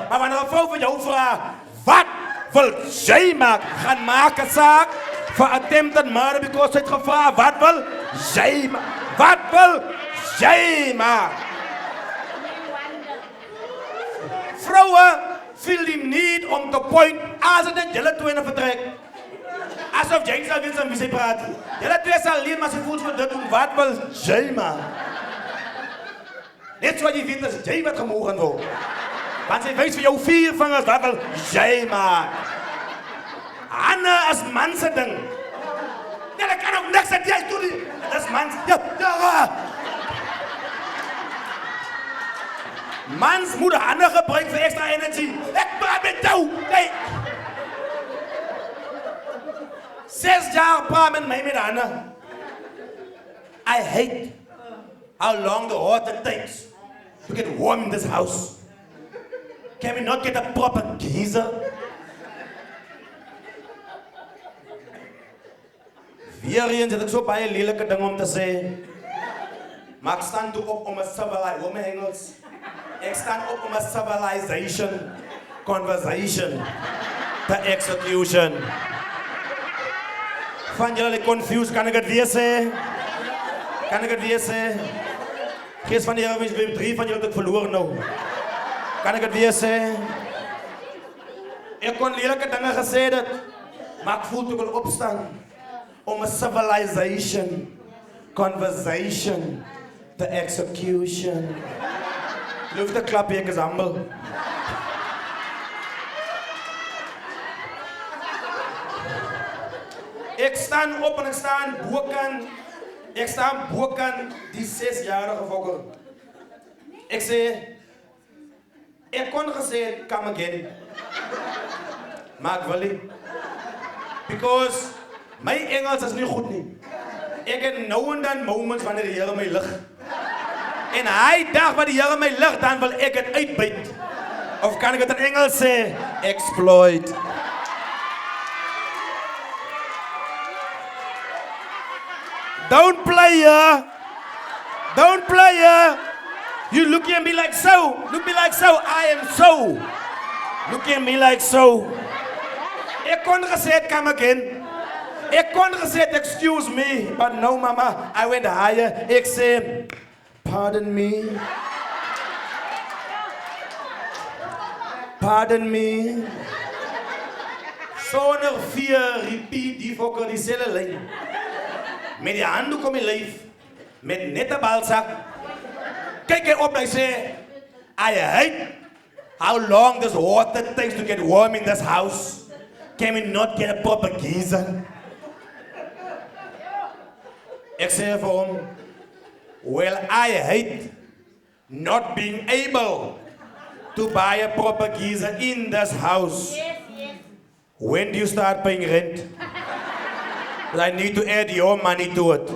Maar wanneer een vrouw van jou vraagt, wat wil jy maak? Gaan maak een zaak voor attempted murder because ze het gevraagd, wat wil jy maak? Wat wil jy maak? Vrouwen feel die need om te point als het net jullie twee in vertrek. Alsof jy sal weet wie sy praat. Julle twee sal leer, maar sy voel so dit doen. Wat wil jy maak? Net so wat jy weet is jy wat gemoeg gaan word. Want sy wys vir jou 4 vingers, wat wil jy maak? Hanne is man se ding. Julle kan ook niks dat jy doen nie. Dit is man se. Ja. Mans moet hande gebruik vir extra energie. Ek praat met jou. Nee. 6 jaar praat met my met handen. I hate how long the water takes to get warm in this house. Can we not get a proper geyser? Weer eens het ek so baie lelike ding om te sê. Maar ek staan toe op om 'n civilization, hoor my Engels. Ek staan op om 'n civilization, conversation, the execution. Van jullie confused, kan ik het weer zeggen? Kan ik het weer zeggen? Geest van de Heer, we 3 van jullie heb ik verloren nou. Kan ik het weer zeggen? Ik kon lelijke dingen gezegd hebben, maar ik voel toch wel opstaan. Om een civilization, conversation, the execution. Lucht de klap hier gezameld. Ik sta op en ik sta bokant Ek staan bokant die 6-jarige vogel. Ek sê, ek kon gesê, come again. Maar ek wil nie. Because my Engels is nie goed nie. Ek het nou en dan moments wanneer die Here my lig. En hy dag wat die Here my lig, dan wil ek het uitbyt. Of kan ek dit in Engels sê? Exploit. Don't play here. Don't play here. You look at me like so. Look me like so. I am so. Look at me like so. Ek kon gesê, come again. Ek kon gesê, excuse me. But no, mama. I went higher. Ek sê, pardon me. Pardon me. Sonder fear, repeat die fokker dieselfde lyn. Met die handdoek om die lyf, met net 'n balsak. Kyk hy op en hy sê, I hate how long this water takes to get warm in this house. Can we not get a proper geyser? Ek sê vir hom, well, I hate not being able to buy a proper geyser in this house. When do you start paying rent? I need to add your money to it.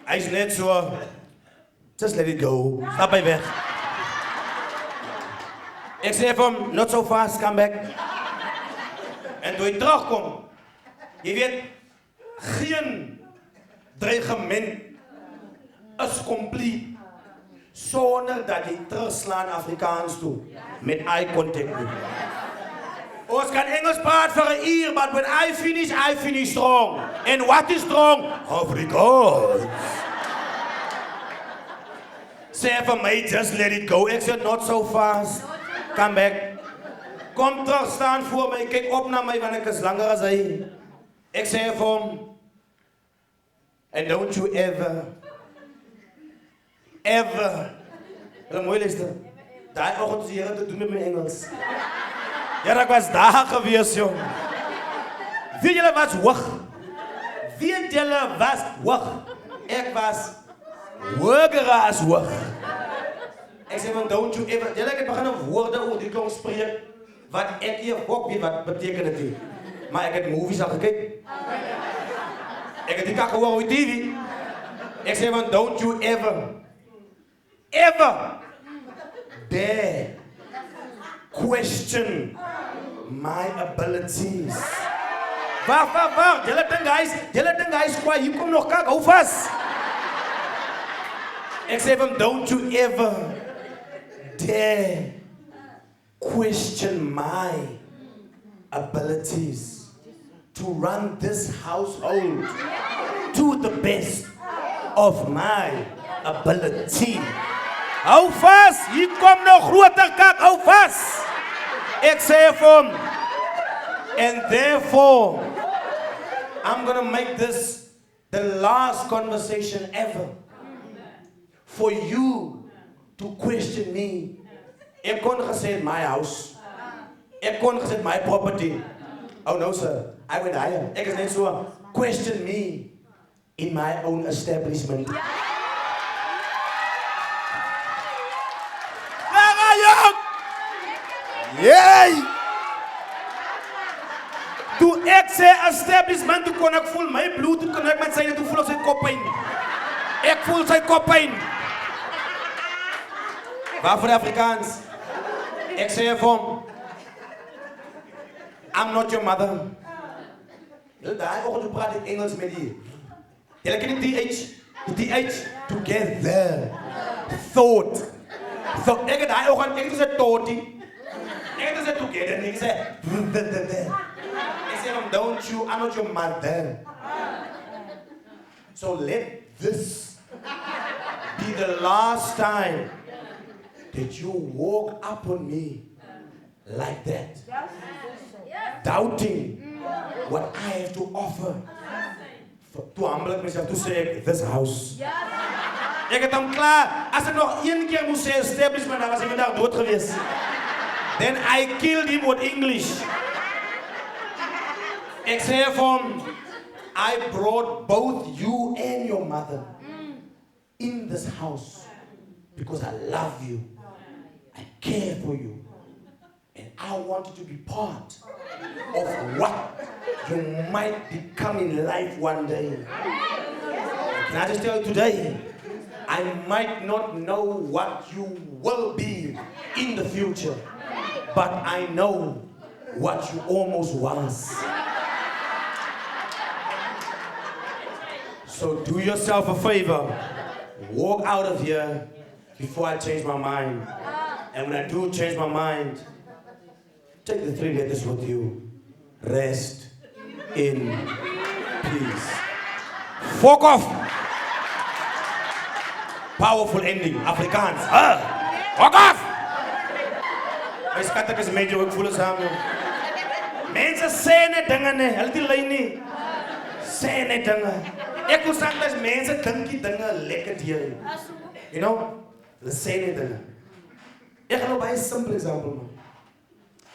Hy's net so, just let it go. Stap hy weg. Ek sê vir hom, not so fast, come back. En toe hy terugkom, jy weet, geen dreigement is complete sonder dat jy terugslaan Afrikaans toe met eye contact nie. Ons kan Engels praat vir 'n uur, but when I finish strong. And what is strong? Afrikaans. Sê vir my, just let it go. Ek sê, not so fast. Come back. Kom terug staan voor my, kyk op na my, want ek is langer as hy. Ek sê vir hom, and don't you ever, hulle mooi luister, daai oggend is die Here te doen met my Engels. Ja, ek was daar gewees, jong. Weet julle wat hoog? Weet julle wat hoog? Ek was hoger as hoog. Ek sê van, don't you ever, julle ek het begin woorde oor die klomp spreek, wat ek hier ook weet wat beteken het nie. Maar ek het movies al gekyk. Ek het die kak gehoor op TV. Ek sê van, don't you ever dare question my abilities. Wag. Julle dink hy's kwaai. Hier kom nog kak, hou vas. Ek sê vir hom, don't you ever dare question my abilities to run this household to the best of my ability. Hou vas, hier kom nog groter kak, hou vas. Ek sê vir hom, and therefore, I'm gonna make this the last conversation ever for you to question me. Ek kon gesê my house. Ek kon gesê my property. Oh no sir, I went higher. Ek is net so, question me in my own establishment. Yay! Toe ek sê establishment, toe kon ek voel my bloed, toe kon ek met sy, toe voel ek sy koppijn. Ek voel sy koppijn. Waar voor Afrikaans? Ek sê vir hom, I'm not your mother. Julle daai oggend toe praat ek Engels met die. Julle ken die TH, together. Thought. So ek het daai oggend, ek het gesê thoughtie. Ek het gesê together, en ek sê, ek sê van, don't you, I'm not your mother. So let this be the last time that you walk up on me like that. Doubting what I have to offer. Toe humble ek myself, toe sê ek, this house. Ek het hom klaar, as ek nog een keer moest sê establishment, dan was ek vandag dood gewees. Then I killed him with English. Ek sê vir hom, I brought both you and your mother in this house because I love you. I care for you. And I want you to be part of what you might become in life one day. Can I just tell you today, I might not know what you will be in the future, but I know what you almost was. So do yourself a favor, walk out of here before I change my mind. And when I do change my mind, take the 3 letters with you. Rest in peace. Fuck off! Powerful ending, Afrikaans. Fuck off! My skatte is major ook voel saam. Mense sê net dinge nie, hulle die lyn nie. Sê net dinge. Ek wil sê dat mense dink die dinge lekker deur. You know, hulle sê net dinge. Ek gaan nou by 'n simple example man.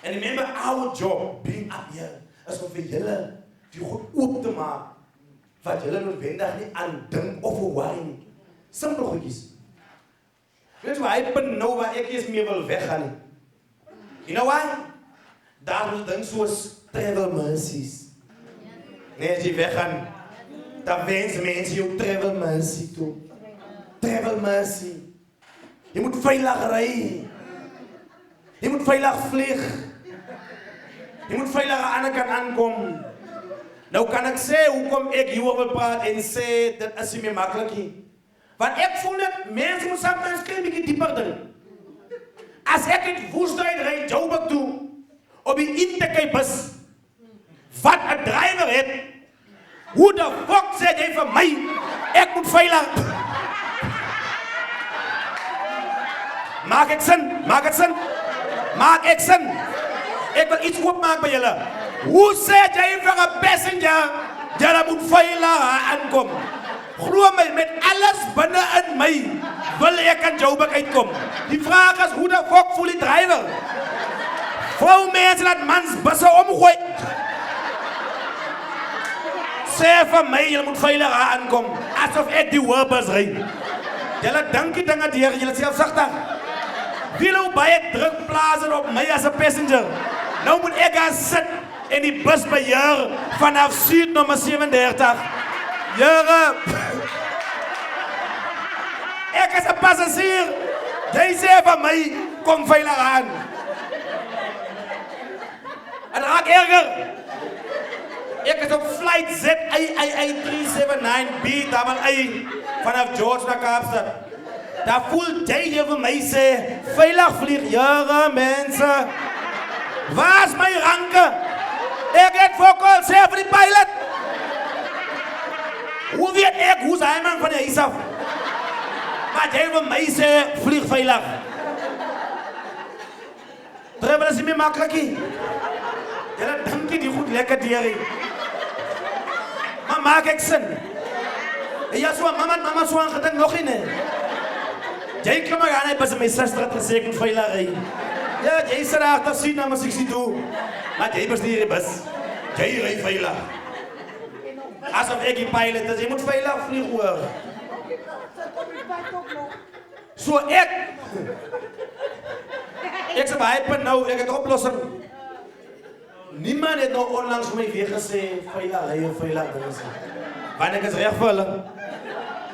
And remember our job being up here is om vir julle die goed oop te maak wat julle noodwendig nie aan dink of worry nie. Simpel goedjies. Weet jy waar hy punt nou waar ek eens meer wil weggaan nie? You know why? Daar is dinge soos travel mercies. Nee, as jy weggaan, dan wens mense jou travel mercy toe. Travel mercy. Jy moet veilig ry. Jy moet veilig vlieg. Jy moet veilig aan die ander kant aankom. Nou kan ek sê hoekom ek hieroor wil praat en sê dit is nie meer maklik nie. Want ek voel net mense moet saam met 'n klein bietjie dieper dink. As ek in Woestijn ry Joburg toe op die Intake bus wat 'n drywer het, hoe the fuck sê jy vir my ek moet veilig? Maak ek sin? Maak dit sin? Maak ek sin? Ek wil iets oopmaak by julle. Hoe sê jy vir 'n passenger jy moet veilig aankom? Glo my, met alles binne in my wil ek aan Joburg uitkom. Die vraag is, hoe de fuck voel die drywer? Vrou mense dat mans busse omgooi. Sê vir my, jy moet veilig aankom. Asof ek die Urbus ry. Julle dink die dinge deur, julle selfsugtig. Wie nou baie druk plaas op my as 'n passenger? Nou moet ek gaan sit in die bus beheer vanaf Suid nommer 37. Jere, ek is 'n passasier. Jy sê vir my, kom veilig aan. En raak erger. Ek is op flight ZII379B AA vanaf George na Kaapstad. Daar voel jy vir my sê, veilig vlieg, jare mense. Waar is my ranke? Ek het fokol sê vir die pilot. Hoe weet ek, hoe is hy man van die huis af? Maar jy vir my sê, vlieg veilig. Travel is nie meer maklik nie. Julle dink nie die goed lekker deur nie. Maar maak ek sin? Ja, so mama so aan gedink nog nie. Jy klim maar aan, hy pas my suster het gesê ek moet veilig ry. Ja, jy sit daar agter sien na my 62. Maar jy bestuur die bus. Jy ry veilig. Asof ek die pilot is, jy moet veilig vlieg hoor. So ek sê baie punt nou, ek het oplossing. Niemand het nou onlangs vir my weer gesê, veilig ry, veilig dinge sê. Want ek is reg vir hulle.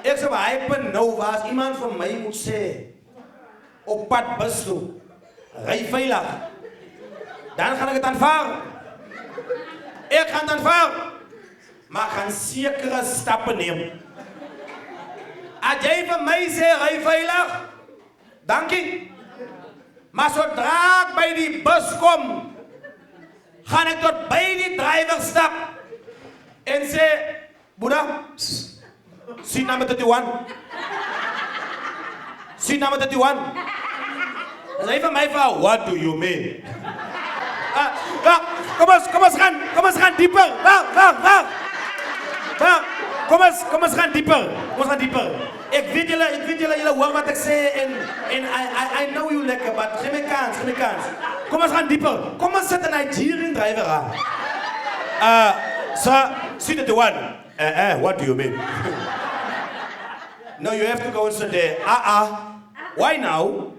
Ek sê baie punt nou, waar as iemand vir my moet sê, op pad bus toe, ry veilig, dan gaan ek het aanvaar. Ek gaan het aanvaar. Maar gaan sekere stappe neem. As jy vir my sê, ry veilig, dankie. Maar sodra ek by die bus kom, gaan ek tot by die drywer stap en sê, Boeddha, seat number 31. Seat number 31. En hy vir my vraag, what do you mean? Kom ons gaan dieper. Kom ons gaan dieper. Ek weet julle hoor wat ek sê en I know you lekker, but geef my kans. Kom ons gaan dieper. Kom ons sit 'n Nigerian driver aan. Sir, sit at the one. What do you mean? No, you have to go and sit there. Why now?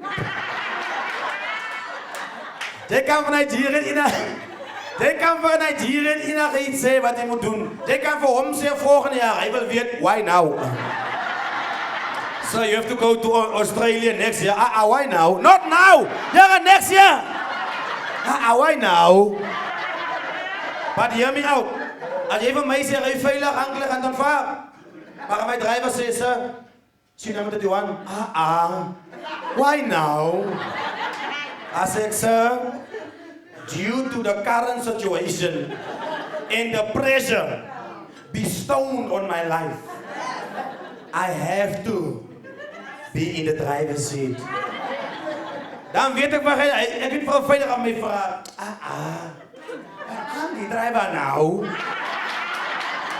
Jy kan vanuit hierin enige iets sê wat hy moet doen. Jy kan vir hom sê volgende jaar, hy wil weet, why now? So you have to go to Australia next year. Why now? Not now! Yeah, next year! Why now? But hear me out. As jy vir my sê, hy veilig aanklik aan aanvaar. Maar my driver sê, sir, sien nou met die one. Why now? I said, sir, due to the current situation and the pressure bestowed on my life, I have to be in the driver's seat. Dan weet ek waar ek het vir 'n veilig aan my vra. I'm the driver now.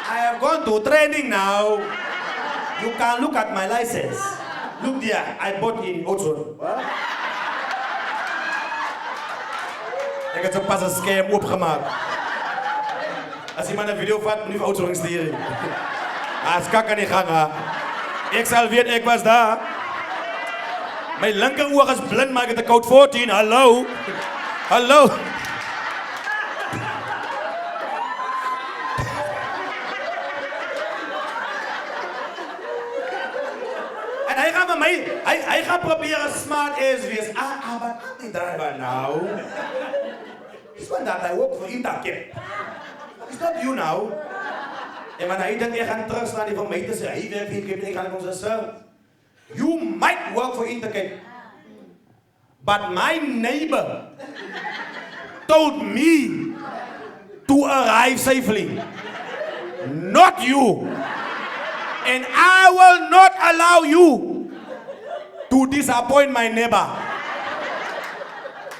I have gone to training now. You can look at my license. Look there, I bought in Oudtshoorn. Ik heb zo pas een scam opgemaakt. Als iemand een video vat, moet je Oudtshoorn sturen. Als kak aan die gang. Ik zal weten, ik was daar. Mijn linkeroog is blind, maar ik heb de code 14. Hallo? Hallo? En hij gaat met mij, hij gaat proberen smart ass wees. Maar ik niet driver nou. It's one that I work for Interkip. It's not you now. En wanneer hij denkt, je gaat terugstaan die van mij te zeggen, hij werkt hier, ik ga naar onze sir. You might work for Interkip. But my neighbor told me to arrive safely. Not you. And I will not allow you to disappoint my neighbor.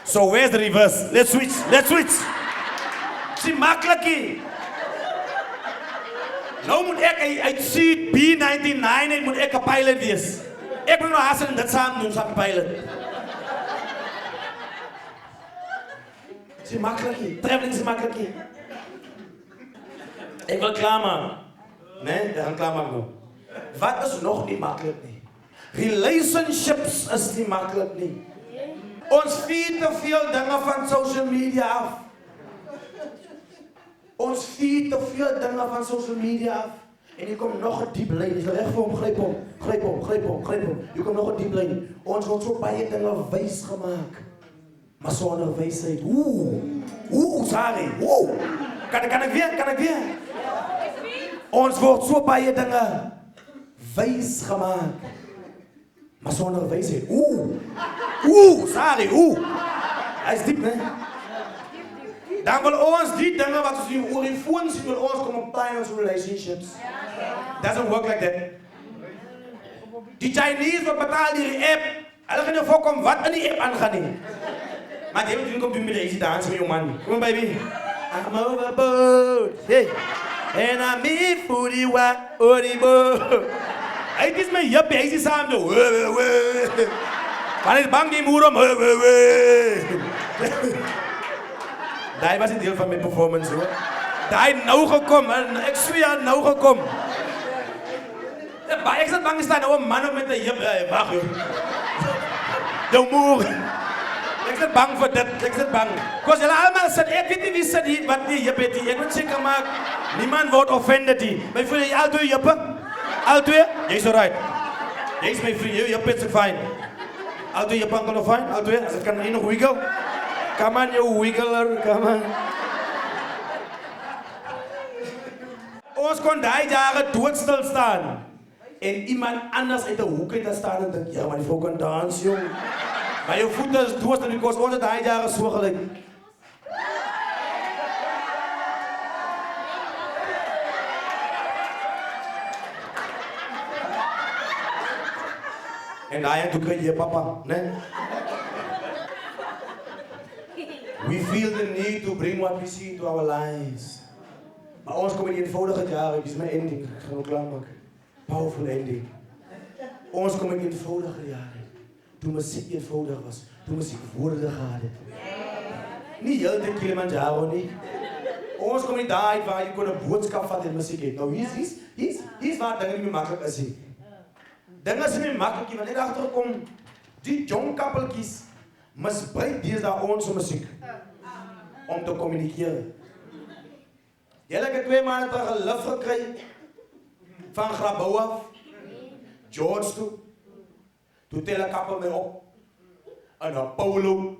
So where's the reverse? Let's switch. Let's switch. Zie makkelijk. Nou moet ik uit seat B99 en moet ik een pilot wees. Ik moet nog hassen dat samen doen, samen pilot. Zie makkelijk. Traveling is makkelijk. Ik wil klaarmaken. Nee, we gaan klaarmaken. Wat is nog niet makkelijk niet? Relationships is niet makkelijk niet. Ons viert te veel dingen van social media af. Ons viert te veel dingen van social media af. En je komt nog een diep lijn. Je zegt echt voor hem, grijp om, grijp om, grijp om, grijp om. Je komt nog een diep lijn. Ons wordt zo bij je dingen wijs gemaakt. Maar zonder wijsheid. Sorry. Kan ik weer? Ons wordt zo bij je dingen wijs gemaakt. Maar zonder wijsheid. Sorry. Hij is diep, hè? Dan wil ons die dingen wat we zien, oor phone zien, wil ons komen apply in onze relationships. Doesn't work like that. Die Chinese wat betaalt die app, hulle gaan ervoor komen wat in die app aangaan nie. Maar die hebben komt doen met deze dans met je man. Kom maar baby. I'm overboard. Hey. And I'm in for the boat. Hij is mijn juppie, hij is samen zo. Maar hij is bang die moeder om. Dat was een deel van mijn performance hoor. Dat hij nou gekomen, ik zweer nou gekomen. Ik zat bang staan, nou een man op met een jip. Wacht joh. Jouw moer. Ik zit bang voor dit, ik zit bang. Because jullie allemaal zitten, ik weet niet wie zit hier, wat die jip heeft. Ik moet zeker maken, niemand wordt offended hier. Maar voel je al twee jippen? Al twee? Jij is alright. Jij is mijn vriend, je jip is fijn. Al twee jippen kan nog fijn, al twee. Als het kan één nog wiggle. Come on, you wiggler, come on. Ons kon die jaren doodstil staan. En iemand anders uit de hoek te staan en denkt, ja maar die vrouw kan dansen, jong. Maar je voeten is doodstil, because onze die jaren zo gelijk. En daar en toen kreeg je papa, nee? We feel the need to bring what we see into our lives. Maar ons komen die eenvoudige jaren, die is mijn ending. Ik ga hem klaarmaken. Powerful ending. Ons komen die eenvoudige jaren. Toen muziek eenvoudig was. Toen muziek woorden hadden. Niet heel de Kilimanjaro niet. Ons kom nie daar uit waar jy kon 'n boodskap vat en musiek het. Nou hier's waar dinge nie meer maklik is nie. Dinge is nie meer maklik nie, want net agterkom die jong kappeltjies misbruik deesdae ons musiek om te kommunikeer. Julle het 2 maande terug 'n lif gekry van Grabouw af, George toe. Toe tel 'n kappel my op en 'n polo.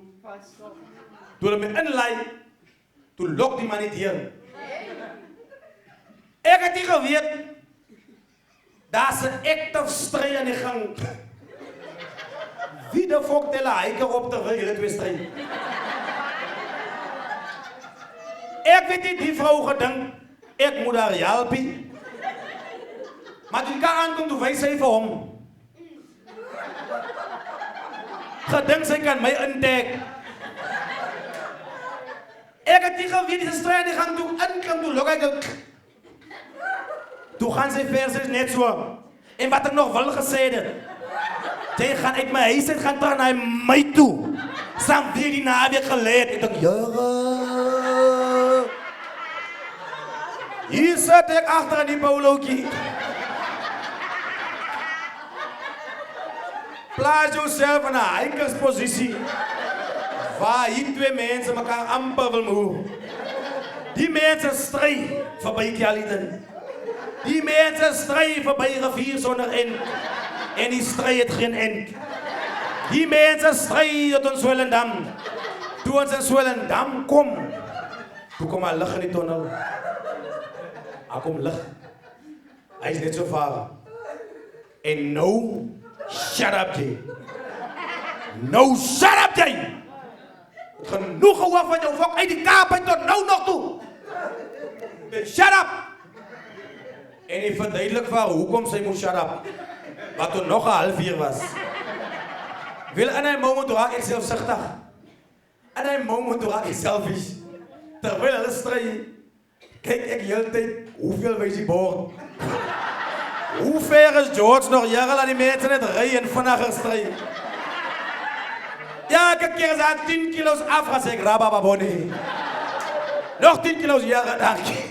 Toe hulle my inlei, toe lok die man nie deur. Ek het nie geweet, daar's 'n active stryd aan die gang. Wie de fok tel 'n hiker op terwyl julle 2 stry? Ek weet nie die vrou gedink, ek moet haar help. Maar toe die kar aankom, toe wys sy vir hom. Gedink sy kan my intek. Ek het nie geweet, die stryd aan die gang, toe inklim, toe lok ek. Toe gaan sy vers net so. En wat ek nog wil gesê het, jy gaan uit my huis uit, gaan terug na my toe. Saam weer die naweek geleid. Ek dink, hier sit ek agter in die polootjie. Plaas jouself in 'n hikersposisie waar hier 2 mense mekaar amper wil moe. Die mense stry verby Kialiden. Die mense stry verby rivier sonder end. En die stry het geen end. Die mense stry tot ons Swellendam. Toe ons in Swellendam kom, toe kom 'n lig in die tunnel. Daar kom lig. Hy is net so ver. En nou, shut up jy. Nou, shut up jy. Genoeg gehoor van jou fok uit die Kaap uit tot nou nog toe. Shut up. En hy verduidelik vir haar hoekom sy moet shut up. Wat toen nog 'n halfuur was. Wil in 'n moment raak ek selfsugtig. In 'n moment raak ek selfish. Terwyl hulle stry, kyk ek heeltyd hoeveel wys die bord. Hoe ver is George nog? Jare laat die mense net ry en vinniger stry. Ja, ek keer is aan 10 kilos af as ek rabababoni. Nog 10 kilos, jare, dankie.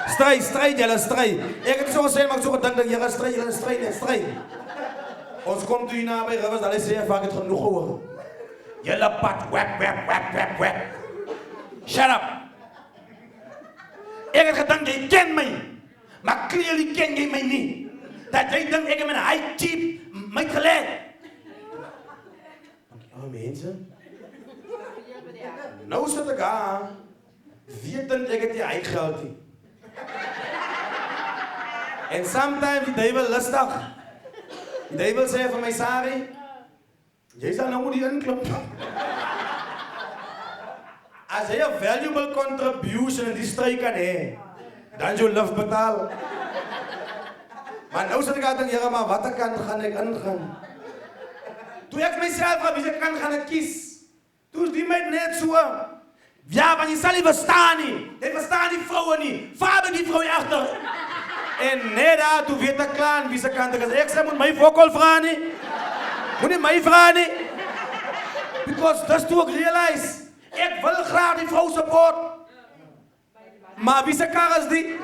Stry, julle stry. Ek het so gesê, maar ek so gedink dat julle stry. Ons kom toe hier naby Rivers, hulle sê vaak het genoeg gehoor. Julle pad, wap. Shut up. Ek het gedink, jy ken my. Maar clearly ken jy my nie. Dat jy dink, ek heb een high cheap my geleid. Oh mense. Nou sit ek aan. Wetend ek het die high geld nie. En sometimes die duivel lustig. Die duivel sê vir my, Sari, jy sal nou moet die inklop. As jy 'n valuable contribution in die stryd kan hê, dan jou lift betaal. Maar nou sit ek aan dink, Here, maar watter kant gaan ek ingaan? Toe ek myself van wie kant gaan ek kies? Toe is die meid net so. Ja, want jy sal nie verstaan nie. Jy verstaan die vroue nie. Vader die vrou agter. En net daar, toe weet ek klaar wie se kant ek is. Ek sê, moet my vokal vra nie. Moet nie my vra nie. Because dis toe ek realize, ek wil graag die vrou support. Maar wie se kar is die?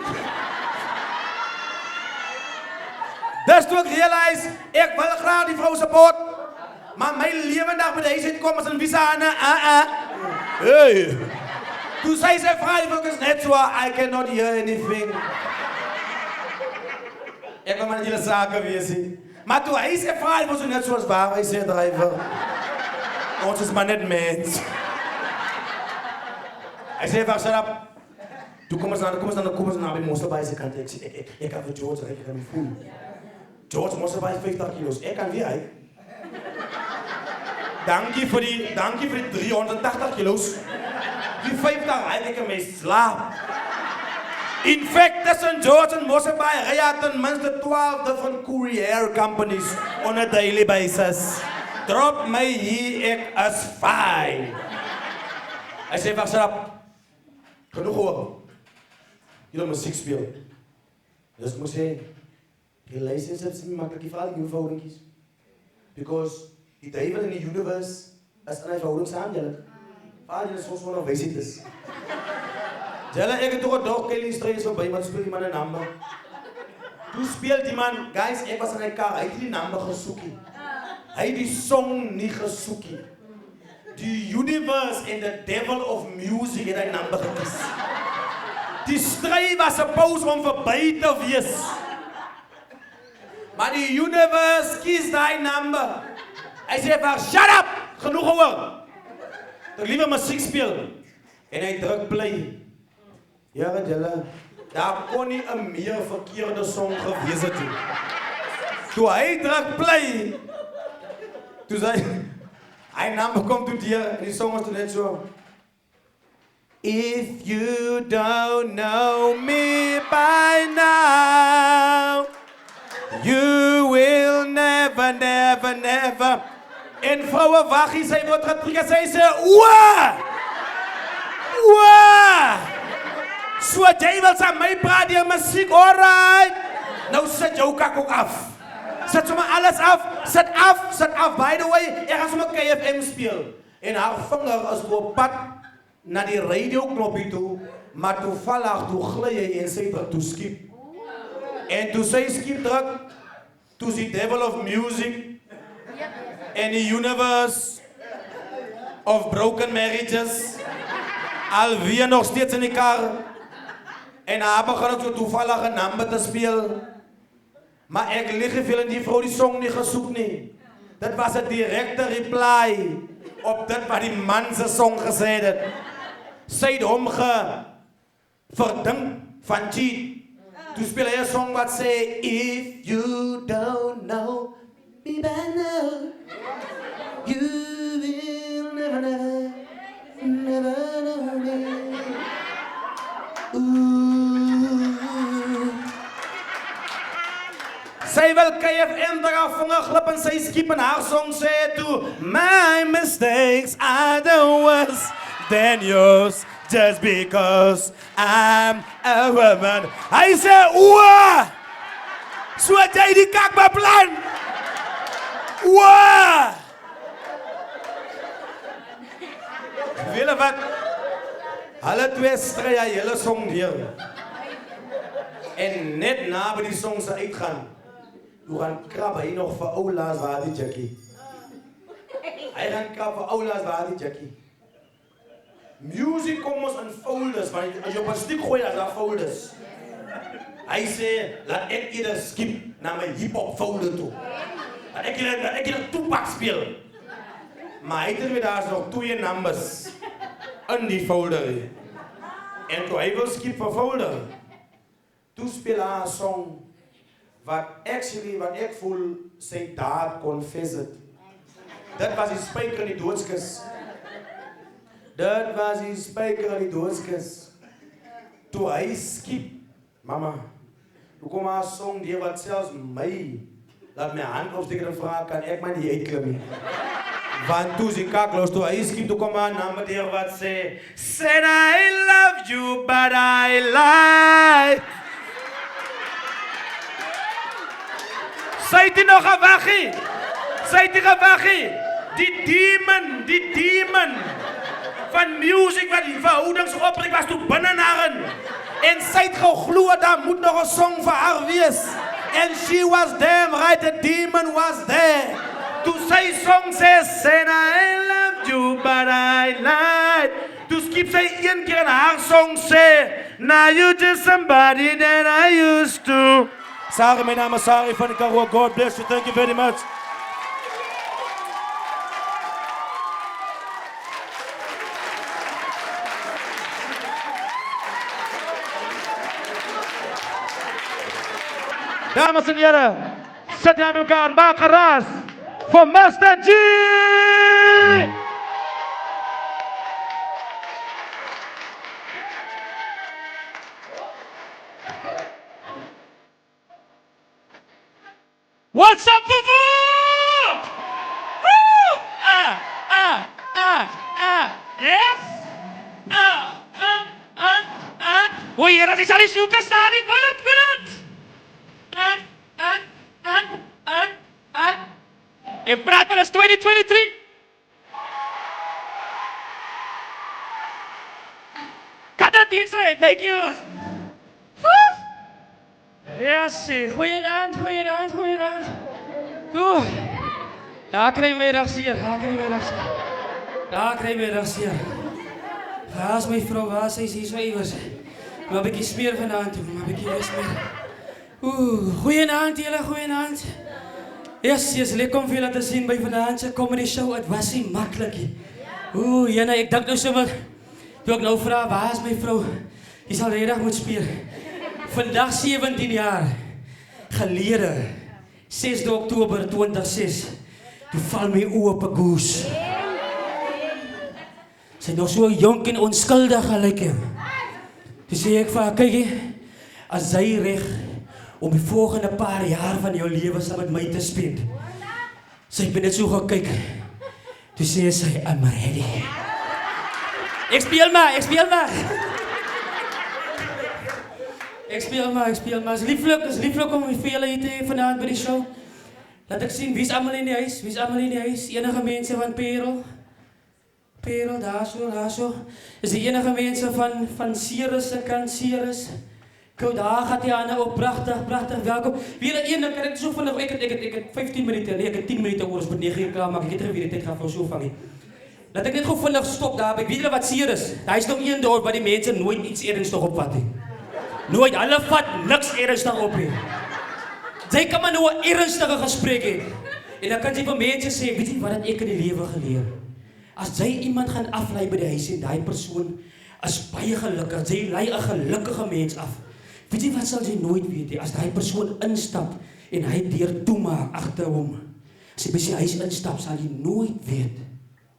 Dis toe ek realize, ek wil graag die vrou support. Maar my lewendag by die huis uitkom as in wie se hande, Hey. Toe sy vra, die vrou is net so, I cannot hear anything. Ek wil maar net julle sake wees nie. Maar toe hy sê vra, die vrou is net soos waar, hy sê dryver. Ons is maar net mens. Hy sê vaak, shut up. Toe kom ons na by Mosselbaai se kant. Ek sê, ek kan vir George ry, ek kan hom voel. George Mosselbaai 50 kilos, ek kan wie hy. Dankie vir die 380 kilos. Die 50 hy ek in my slaap. In fact, tussen George en Mosselbaai ry hy ten minste 12 different courier companies on a daily basis. Drop my hier, ek is fine. Hy sê vaak, shut up. Genoeg hoor. Jy moet musiek speel. Dus ek moet sê, relationships is nie makkelijk vir al die verhoudingkies. Because die duivel in die universe is in die verhouding saam, julle. Waar julle soms wel nog wijsheid is. Jelle, ek het toch toch Kelly Strays voorbij, maar speel die man een nummer. Toen speelt die man, guys, ik was in die kar, hij heeft die nummer gesoekie. Hij heeft die song niet gesoekie. The Universe and the Devil of Music het hy nummer gekies. Die strijd was supposed om voorbij te wees. Maar die Universe kies die nummer. Hij sê van, shut up! Genoeg gehoor! Ek liever muziek speel. En hy druk play. Ja, Jelle, daar kon nie een meer verkeerde song gewees het. Toe hy druk play, toe sê hy nummer kom toe hier en die song was toe net so. If you don't know me by now, you will never, never, never. En vrouwe waggie, sy word getrek, sy sê, oe! Oe! So jy wil sa my praat die muziek, alright! Nou sit jou kak ook af. Sit sommer alles af, sit af, sit af. By the way, ek gaan sommer KFM speel. En haar vinger is op pad na die radioknopie toe, maar toevallig toe gly hy en sy druk toe skip. En toe sy skip druk, toe is die Devil of Music en die Universe of Broken Marriages alweer nog steeds in die kar. En haar begin het so toevallig een nummer te speel. Maar ek lig veel in die vrou die song nie gesoek nie. Dit was een directe reply op dit wat die man se song gesê het. Sy het hom verdink van cheat. Toe speel hy 'n song wat sê, if you don't know me by now, you will never, never, never know me. Sy wil KFM daar vinger glip en sy skip en haar song sê toe, my mistakes are the worst than yours, just because I'm a woman. Hy sê, oe! So het jy die kak beplan! Oe! Weet wat? Hulle twee stry hy hele song deur. En net na by die song se uitgaan, toe gaan krab hy nog vir ou Laas Waardie Jackie. Hy gaan krab vir ou Laas Waardie Jackie. Music kom ons in folders, want as jy op 'n stiek gooi, as daar folders. Hy sê, laat ek eerder skip na my hip-hop folder toe. Laat ek eerder Tupac speel. Maar hy het weer daar nog 2 numbers in die folder. En toe hy wil skip vir folder, toe speel hy 'n song wat ek voel sy daad confess het. Dit was die spyker in die doodskis. Dit was die spyker in die doodskis. Toe hy skip, mama, toe kom haar song die wat selfs my, laat my hand opsteek en vraag, kan ek maar nie uitklim nie. Want toe sy kakloos, toe hy skip, toe kom haar naam die wat sê, said I love you, but I lied. Sy het nog gewaggie. Sy het gewaggie. Die demon van music wat die verhoudings opbreek was toe binne daarin. En sy het geglo daar moet nog 'n song vir haar wees. And she was damn right, the demon was there. Toe sy song sê, said I loved you, but I lied. Toe skip sy een keer in haar song sê, now you just somebody that I used to. Sorry, my name is Sari van Karoo. God bless you. Thank you very much. Dames en heren, zet aan elkaar, maak geraas voor Master G! What's up, boo-boo? Woo! Yes? Hoe hier, dat is al die superstar, die bullet. En praat maar, is 2023. Cut it! inside. Thank you. Yes, goeienaand. Oeh. Daar krijg je reactie. Waar is mijn vrouw? Waar is zij? Ze is zo even. Maar een beetje smeer vanavond toe. Maar een beetje smeer. Oeh. Goeienaand, jullie. Goeienaand. Yes, lekker om veel te zien bij vanavond. Comedy show. Het was niet makkelijk. Oeh, Jenna, ik dacht nou zo wat. Toen ik nou vraag, waar is mijn vrouw? Die zal redelijk moeten spelen. Vandaag 17 jaar geleden, 6 oktober 2006, toen val mijn ogen op een goes. Ze zijn nog zo jong en onschuldig gelijk. Toen zei ik van, kijk, als zij recht om de volgende paar jaar van jouw leven samen met mij te spelen. Zij ben net zo gekeken. Toen zei ze, I'm ready. Ik speel maar. Ik speel maar. Het is lieflijk om veel hier te vanavond bij de show. Laat ik zien, wie is allemaal in de huis? Enige mensen van Perel, daar zo. Is die enige mensen van Sirius, de kant Sirius. Kijk, daar gaat die aan, ook prachtig, welkom. Weer één, dan kan ik zo van, ik heb 15 minuten, nee, ik heb 10 minuten oors met 9 uur klaar, maar ik heb weer de tijd gaan voor zo vangen. Laat ik net gewoon vandaag stop daar, weet je wat Sirius? Daar is nog één dorp waar die mensen nooit iets ernstig opvatten. Nooit, alle vat niks ernstig op. Zij kan maar nou een ernstige gesprek hebben. En dan kan ze van mensen zeggen, weet je wat ik in het leven geleerd? Als zij iemand gaan afleiden bij de huis en die persoon is baie gelukkig, zij leidt een gelukkige mens af. Weet je wat zal ze nooit weten? Als die persoon instapt en hij deur toemaak achter hom. Als hij bij zijn huis instapt, zal hij nooit weten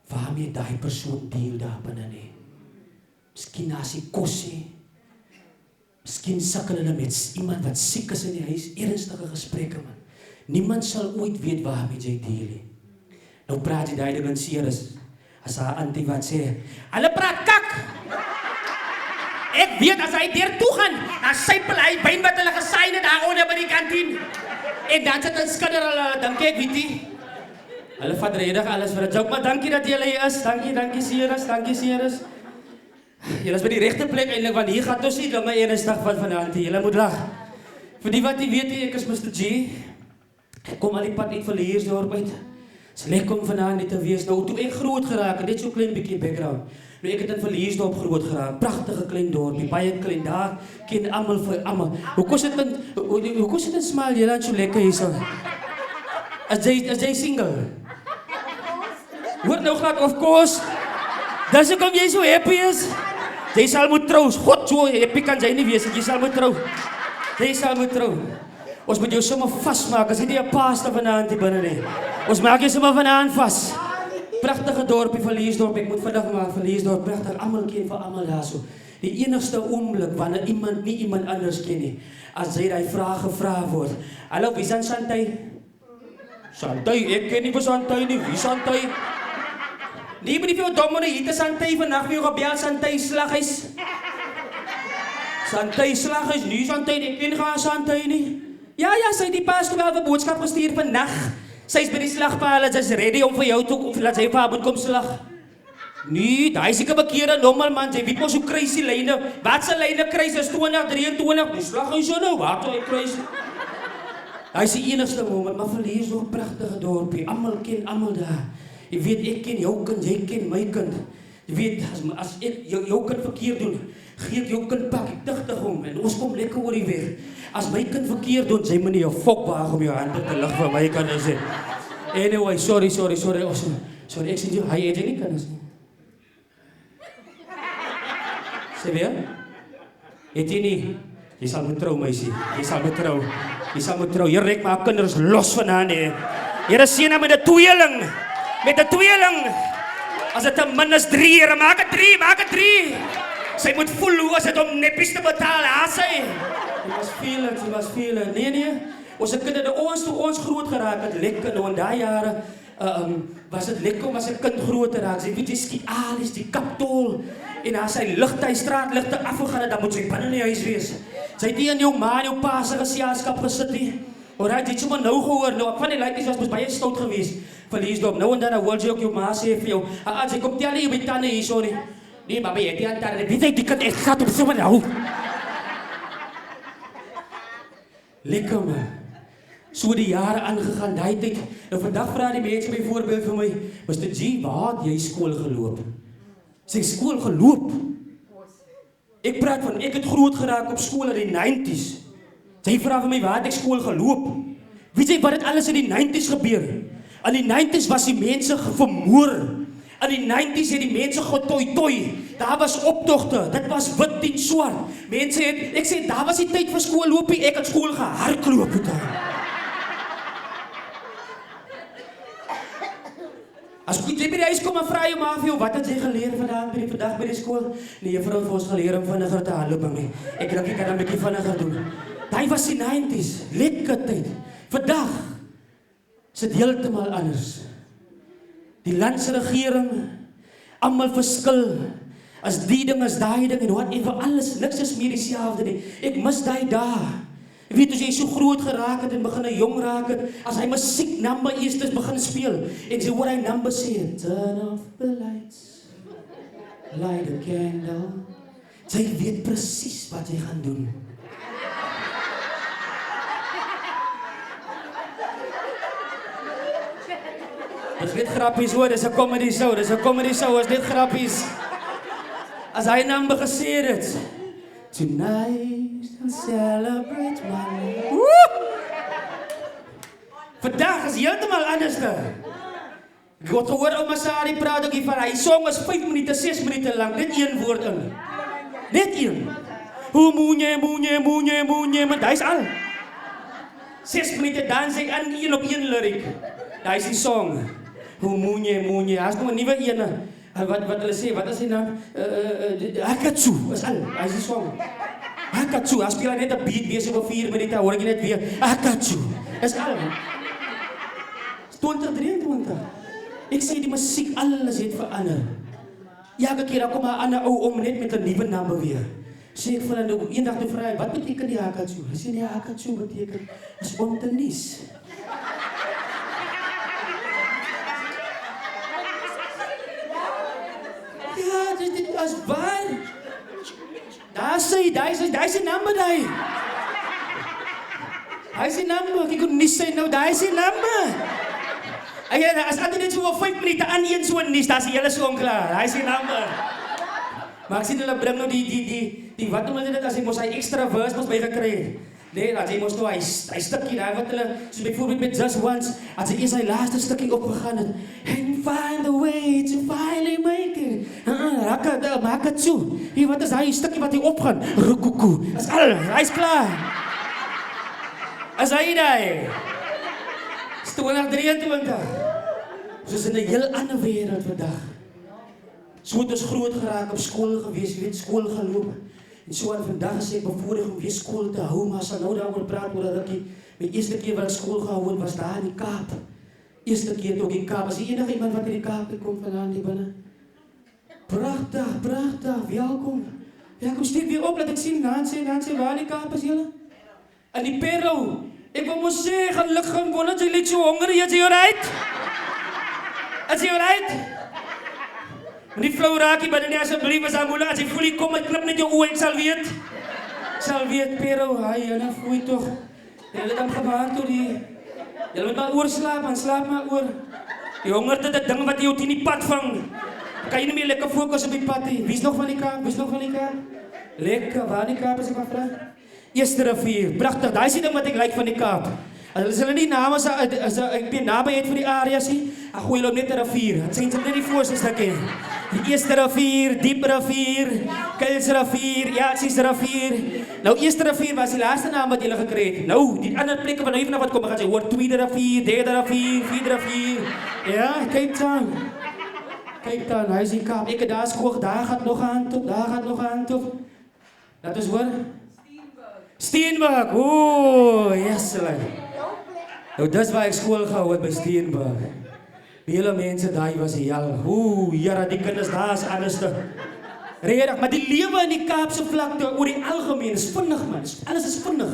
waarmee die persoon deel daar binnen. Misschien als hij kos heeft. Misschien sukkel hulle met iemand wat siek is in die huis, ernstige gesprekken man. Niemand zal ooit weet waarmee jy deel. Nou praat jy duidelijk in Sirius. As haar auntie wat sê, hulle praat kak! Ek weet as hy deur toe gaan, dan sypel hy byn wat hulle gesaai het daar onder by die kantien. En dan sit hulle skudder hulle, dink ek, weet jy. Hulle vat redig alles vir 'n joke, maar dankie dat julle hier is. Dankie Sirius. Julle is by die regte plek eintlik, want hier gaan ons nie dinge ernstig van vanaand. Julle moet lag. Vir die wat nie weet nie, ek is Mr. G. Ek kom al die pad uit van Leersdorp uit. Is lekker om vanaand net te wees. Nou, toe ek groot geraak, net so klein bietjie background. Nou, ek het in Leersdorp groot geraak. Pragtige klein dorpie, baie klein daar. Ken almal vir almal. Hoekom sit dit smal julle so lekker hier so? As jy single? Hoor nou glad, of course. Dis hoekom jy so happy is. Jy sal moet trou. God, so happy kan jy nie wees. Jy sal moet trou. Ons moet jou sommer vasmaak. As jy nie 'n pastor vanaand hier binne nie. Ons maak jou sommer vanaand vas. Pragtige dorpie van Leersdorp. Ek moet vandag maak van Leersdorp. Pragtig. Almal ken vir almal daar so. Die enigste oomblik wanneer iemand nie iemand anders ken nie. As jy daai vraag gevra word. Hallo, wie is Santay? Santay, ek ken nie vir Santay nie. Wie is Santay? Nee, maar nie veel dom, hier te Santay vandag vir jou gebel, Santay slaghuis. Santay slaghuis, nie Santay, ek ken gaan Santay nie. Ja, sy het die pastor wel 'n boodskap gestuur vandag. Sy is by die slagpaal, sy is ready om vir jou toe, laat sy vir haar moet kom slag. Nee, daai seker bekeerde normal man, jy weet mos hoe crazy lyne. Wat se lyne kry is 2023, die slaghuis so nou, wat hy crazy. Hy is die enigste moment, maar vir hier so 'n pragtige dorpie, almal ken almal daar. Jy weet, ek ken jou kind, jy ken my kind. Jy weet, as ek jou kind verkeerd doen, gee ek jou kind pak, ek tigtig hom, en ons kom lekker oor die weg. As my kind verkeerd doen, sy moet nie jou fok waag om jou hande te lig vir my kinders sê. Anyway, sorry, ek sê jy, hy het jy nie kinders nie. Sê weer? Het jy nie? Jy sal moet trou, meisie, jy sal moet trou, jy rek maar kinders los vanaan, hè. Here seën hom met 'n tweeling. As dit 'n min is 3, Here, maak het 3. Sy moet voel hoe as dit om neppies te betaal, sy. Jy was veel. Nee. Ons kinders, toe ons groot geraak het, lekker, nou in daai jare, was dit lekker om as 'n kind groot te raak. Sy weet, jy skiet alles, die kaptol, en as sy ligte, straatligte afgegaan, dan moet sy binne in die huis wees. Sy het nie in jou ma en jou pa se geselskap gesit nie. Alright, jy het sommer nou gehoor, nou, ek van die likeys was baie stout geweest, van Leersdorp, nou en dan, wil jy ook jou ma sê vir jou, as jy kom tel jy by tande hier, sorry. Nee, mama, jy het nie aan daar, weet jy, die kind echt gaat op sommer nou. Lekker man. So die jare aangegaan, die tyd. Nou vandag vraag die mense byvoorbeeld vir my, Mr. G, waar het jy skool geloop? Sê, skool geloop? Ek praat van, ek het groot geraak op skool in die 90s. Sy vraag vir my, waar het ek skool geloop? Weet jy wat het alles in die 90s gebeur? In die 90s was die mense vermoor. In die 90s het die mense getoi. Daar was optogte, dit was wit en swart. Mense het, ek sê, daar was die tyd vir skool loopie, ek het skool gehardloop het daar. As jy by die huis kom en vra jou ma vir jou, wat het jy geleer vandag by die skool? Nee, juffrou het vir ons geleer om vinniger te hardloop by my. Ek dink ek kan 'n bietjie vinniger doen. Daai was die 90s, lekker tyd. Vandag is dit heeltemal anders. Die landsregering, almal verskil. As die ding, as daai ding en whatever, alles, niks is meer dieselfde nie. Ek mis daai dae. Jy weet, as jy so groot geraak het en begin jong raak het, as hy musiek number eers begin speel, en sy hoor hy number sê, turn off the lights, light a candle. Sy weet presies wat jy gaan doen. Dis net grappies hoor, dis 'n comedy show, is net grappies. As hy number gesê het, tonight we'll celebrate my life. Vandag is heeltemal anders. Ek het gehoor ouma Sari praat ook hiervan, hy song is 5 minute, 6 minute lang, net een woord in. Net een. Hoe moenje, maar daar is al. 6 minute dans hy aan een op een lyric. Daar is die song. Hoe moenje, daar is nog 'n nuwe ene. Wat hulle sê, wat is die naam? Hakatsu, is al, daar is die song. Hakatsu, as speel hy net 'n beat wees op 4 minute, hoor ek net weer, Hakatsu, is al. 2023. Ek sê die musiek, alles het verander. Elke keer dan kom 'n ander ou om net met 'n nuwe naam weer. Sê ek vir hulle, eendag te vra, wat beteken die Hakatsu? Hy sê die Hakatsu beteken, is om te nies. Ja, dit is waar. Daar is die nummer daar. Daar is die nummer, ek kon nie sê nou, daar is die nummer. As altyd net so 5 minute aan een so nies, daar is die hele song klaar, daar is die nummer. Maar ek sien hulle bring nou die wat noem hulle dit, as hy mos hy extra verse mos bygekry het. Nee, as hy mos nou hy stukkie daar wat hulle, soos byvoorbeeld met Just Once, as hy eers hy laaste stukkie opgegaan het, and find a way to finally make it. Maak het so. Hier, wat is hy stukkie wat hy opgaan? Rukuku. Is al, hy is klaar. As hy daar. Is 2023. Soos in 'n heel ander wêreld vandag. So het ons groot geraak op skool gewees, jy weet, skool geloop. En so aan vandag is ek bevoorreg om weer skool te hou, maar as ek nou daaroor praat oor 'n rukkie, my eerste keer wat ek skool gehou het, was daar in die Kaap. Eerste keer ook in die Kaap. As jy enige iemand wat in die Kaap kom vandaan die binne. Pragtig, welkom. Welkom, steek weer op, laat ek sien, Nancy, waar die Kaap is julle? En die Perro, ek wil mos sê, gelukkig en wonder, jy lyk so honger, is jy alright? Is jy alright? Die vrou raakie, maar nie asseblief as hy moeilik, as jy voel jy kom, ek knip net jou oor, ek sal weet, Perro, hy, jylle voel toch, jylle dan gewaard door die, jylle moet maar oor slaap maar oor, die honger dit 'n ding wat jy uit in die pad vang, kan jy nie meer lekker fokus op die pad nie, wie is nog van die Kaap, lekker, waar die Kaap is ek maar vraag, Eerste Rivier, prachtig, daar is die ding wat ek like van die Kaap, as hulle nie name ek ben naby het vir die areas nie, dan gooi hulle net 'n rivier, het sien net die voorste stukkie. Die Eerste Rivier, Diep Rivier, Kuils Rivier, Jatsies Rivier. Nou Eerste Rivier was die laaste naam wat julle gekry het. Nou, die ander plekke van nou vanaf wat kom, gaan sy hoor Tweede Rivier, Derde Rivier, Vierde Rivier. Ja, Cape Town, hy is die Kaap. Ek het daar skoog, daar gaat nog aan toe. Dat is hoor? Steenburg, yes, nou dis waar ek skool gehou het by Steenburg. Die hele mense daar was heel, jara, die kinders daar is anders te. Redig, maar die lewe in die Kaapse vlakte oor die algemeen is vinnig man, alles is vinnig.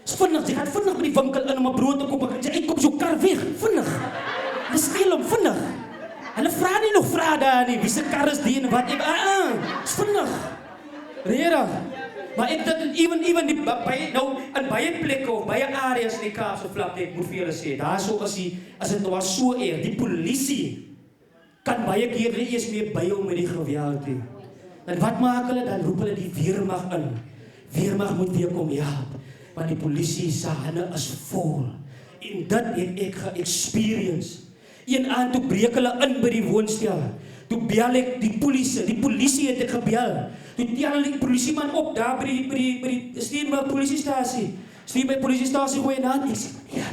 Jy gaat vinnig by die winkel in om 'n brood te koop, jy kom so kar weg, vinnig. Dis steel om vinnig. Hulle vra nie nog vrae daar nie. Wie se kar is die en wat? Is vinnig. Regtig. Maar ek dit even die baie nou in baie plekke of baie areas in die Kaapse vlak net moet vir julle sê. Daar sou as dit nou was so erg, die polisie kan baie keer nie eens meer byhou met die geweld nie. En wat maak hulle? Dan roep hulle die weermag in. Weermag moet weer kom help, want die polisie se hande is vol. En dit het ek ge-experience. Een aand toe breek hulle in by die woonstel. Toe bel ek die polisie het ek gebel. Toe tel hulle die polisieman op daar by die Steenburg polisiestasie. Steenburg polisiestasie gooi na. Ek sê, ja,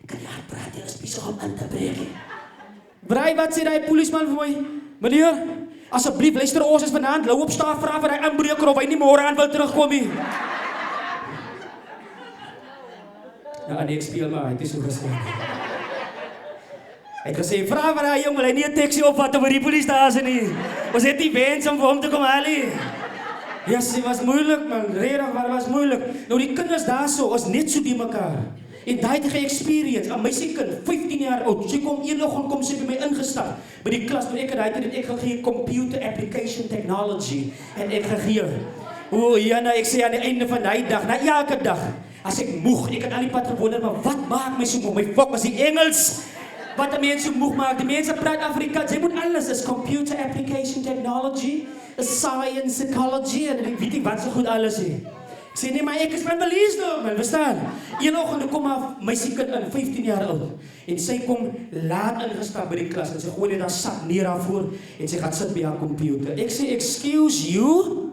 ek kan nie hard praat, jy is besig om in te breek. Braai, wat sê die polisieman vir my? Meneer, asseblief luister, ons is vanaand lou op staan vra vir die inbreker of hy nie môre aan wil terugkom nie. Ja, en ek speel maar, het is so gesê. Hy het gesê, vra vir hy jong, wil hy nie 'n taxi opvat oor die polisiestasie nie. Ons het die wens om vir hom te kom haal nie. Ja, dit was moeilik man, regtig, maar was moeilik. Nou die kinders daar so, is net so die mekaar. En daai het ge-experience, 'n meisiekind, 15 jaar oud, sy kom eendag kom sy by my ingestap, by die klas, maar ek het ek gegee Computer Application Technology, en ek gegee. O, ja, nou, ek sê aan die einde van die dag, na elke dag, as ek moeg, ek het al die pad gewonder, maar wat maak my so moeg? My fok is die Engels. Wat die mense moeg maak, die mense praat Afrikaans, jy moet alles, is Computer Application Technology, is Science, Psychology, en ek weet nie wat so goed alles is. Ek sê, nee, maar ek is my beliefs nou, man, verstaan? Een oggend kom af, meisiekind in, 15 jaar oud, en sy kom laat ingestap by die klas, en sy gooi net haar sak neer daarvoor, en sy gaan sit by haar computer. Ek sê, excuse you?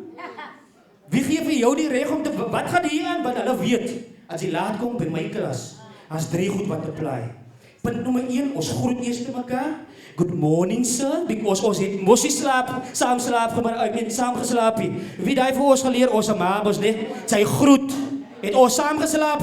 Wie gee vir jou die reg om te, wat gaan hier aan? Want hulle weet, as jy laat kom by my klas, as 3 goed wat apply. Punt nommer 1, ons groet eers te mekaar. Good morning, sir. Because ons het mos nie saam slaap, maar ek het saam geslaap. Wie daai vir ons geleer, ons mamas, net. Sy groet. Het ons saam geslaap?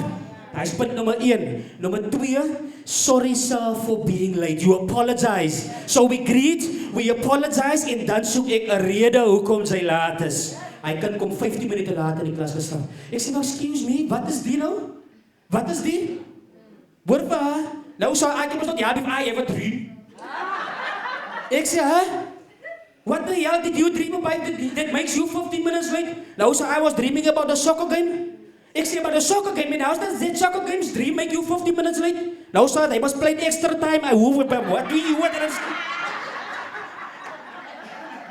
Hy is punt nommer 1. Nommer 2, sorry sir for being late. You apologize. So we greet, we apologize, en dan soek ek 'n rede hoekom sy laat is. Hy kan kom 15 minute later in die klas gestaan. Ek sê, excuse me, wat is die nou? Wat is die? Hoor vir haar. Nou sal ek mos tot ja, die I have a dream. Ek sê, what the hell did you dream about that makes you 15 minutes late? Nou sal I was dreaming about the soccer game. Ek sê, about the soccer game, and how does that soccer game's dream make you 15 minutes late? Nou sal they must play extra time. What do you want?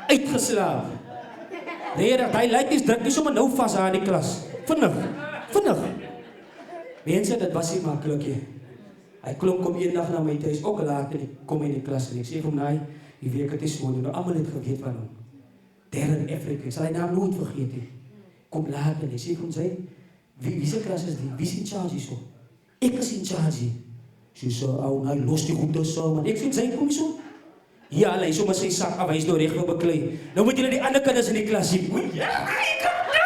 Uitgeslaap. Redig, die leidings druk nie sommer nou vas aan die klas. Vinnig. Mense, dit was nie maklik nie. Hy kom eendag na my thuis, ook laat, en ek kom in die klas, en ek sê vir hom, die week het is so, nou allemaal het geweet van hom. Darren Afrika, ek sal hy naam nooit vergeet nie. Kom laat, en ek sê vir hom, wie se klas is die? Wie is in charge hier so? Ek is in charge. Sy sê, hy los die goede so, man. Ek sê, sy kom so. Ja, hy sommer sy sak af, hy is nou recht wil beklei. Nou moet julle die ander kinders in die klas sien. Ja, kom nou!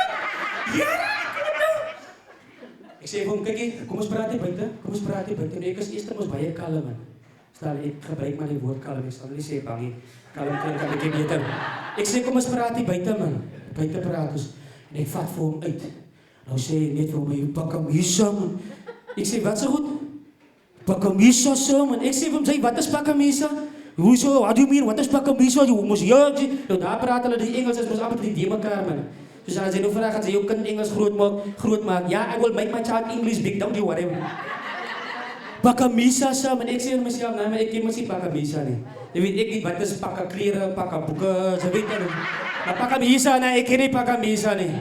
Ek sê vir hom, kykie, kom ons praat hier buiten. En ek is eerst ons baie kalm, man. Stel, ek gebruik maar die woord kalm, ek sal nie sê, bang, kalm klink kan ek beter. Ek sê, kom ons praat hier buiten, man. Buiten praat ons. En ek vat vir hom uit. Nou sê hy net vir hom, jy pak hom hier so, man. Ek sê, wat so goed? Pak hom hier so, man. Ek sê vir hom, wat is pak hom hier so? Hoezo, what do you mean? Wat is pak hom hier so? Jy moes jy. Nou daar praat hulle die Engels, is moes amper die mekaar, man. Dus als jy nou vraag, as jy jou kind Engels groot maak, ja, I will make my child English big, don't you worry. Pakamisa sa, man, ek sê vir myself, nee, maar ek ken mos nie pakamisa nie. Jy weet, ek weet wat is pakka klere, pakka boeke, jy weet nie. Maar pakamisa, nee, ek ken nie pakamisa nie.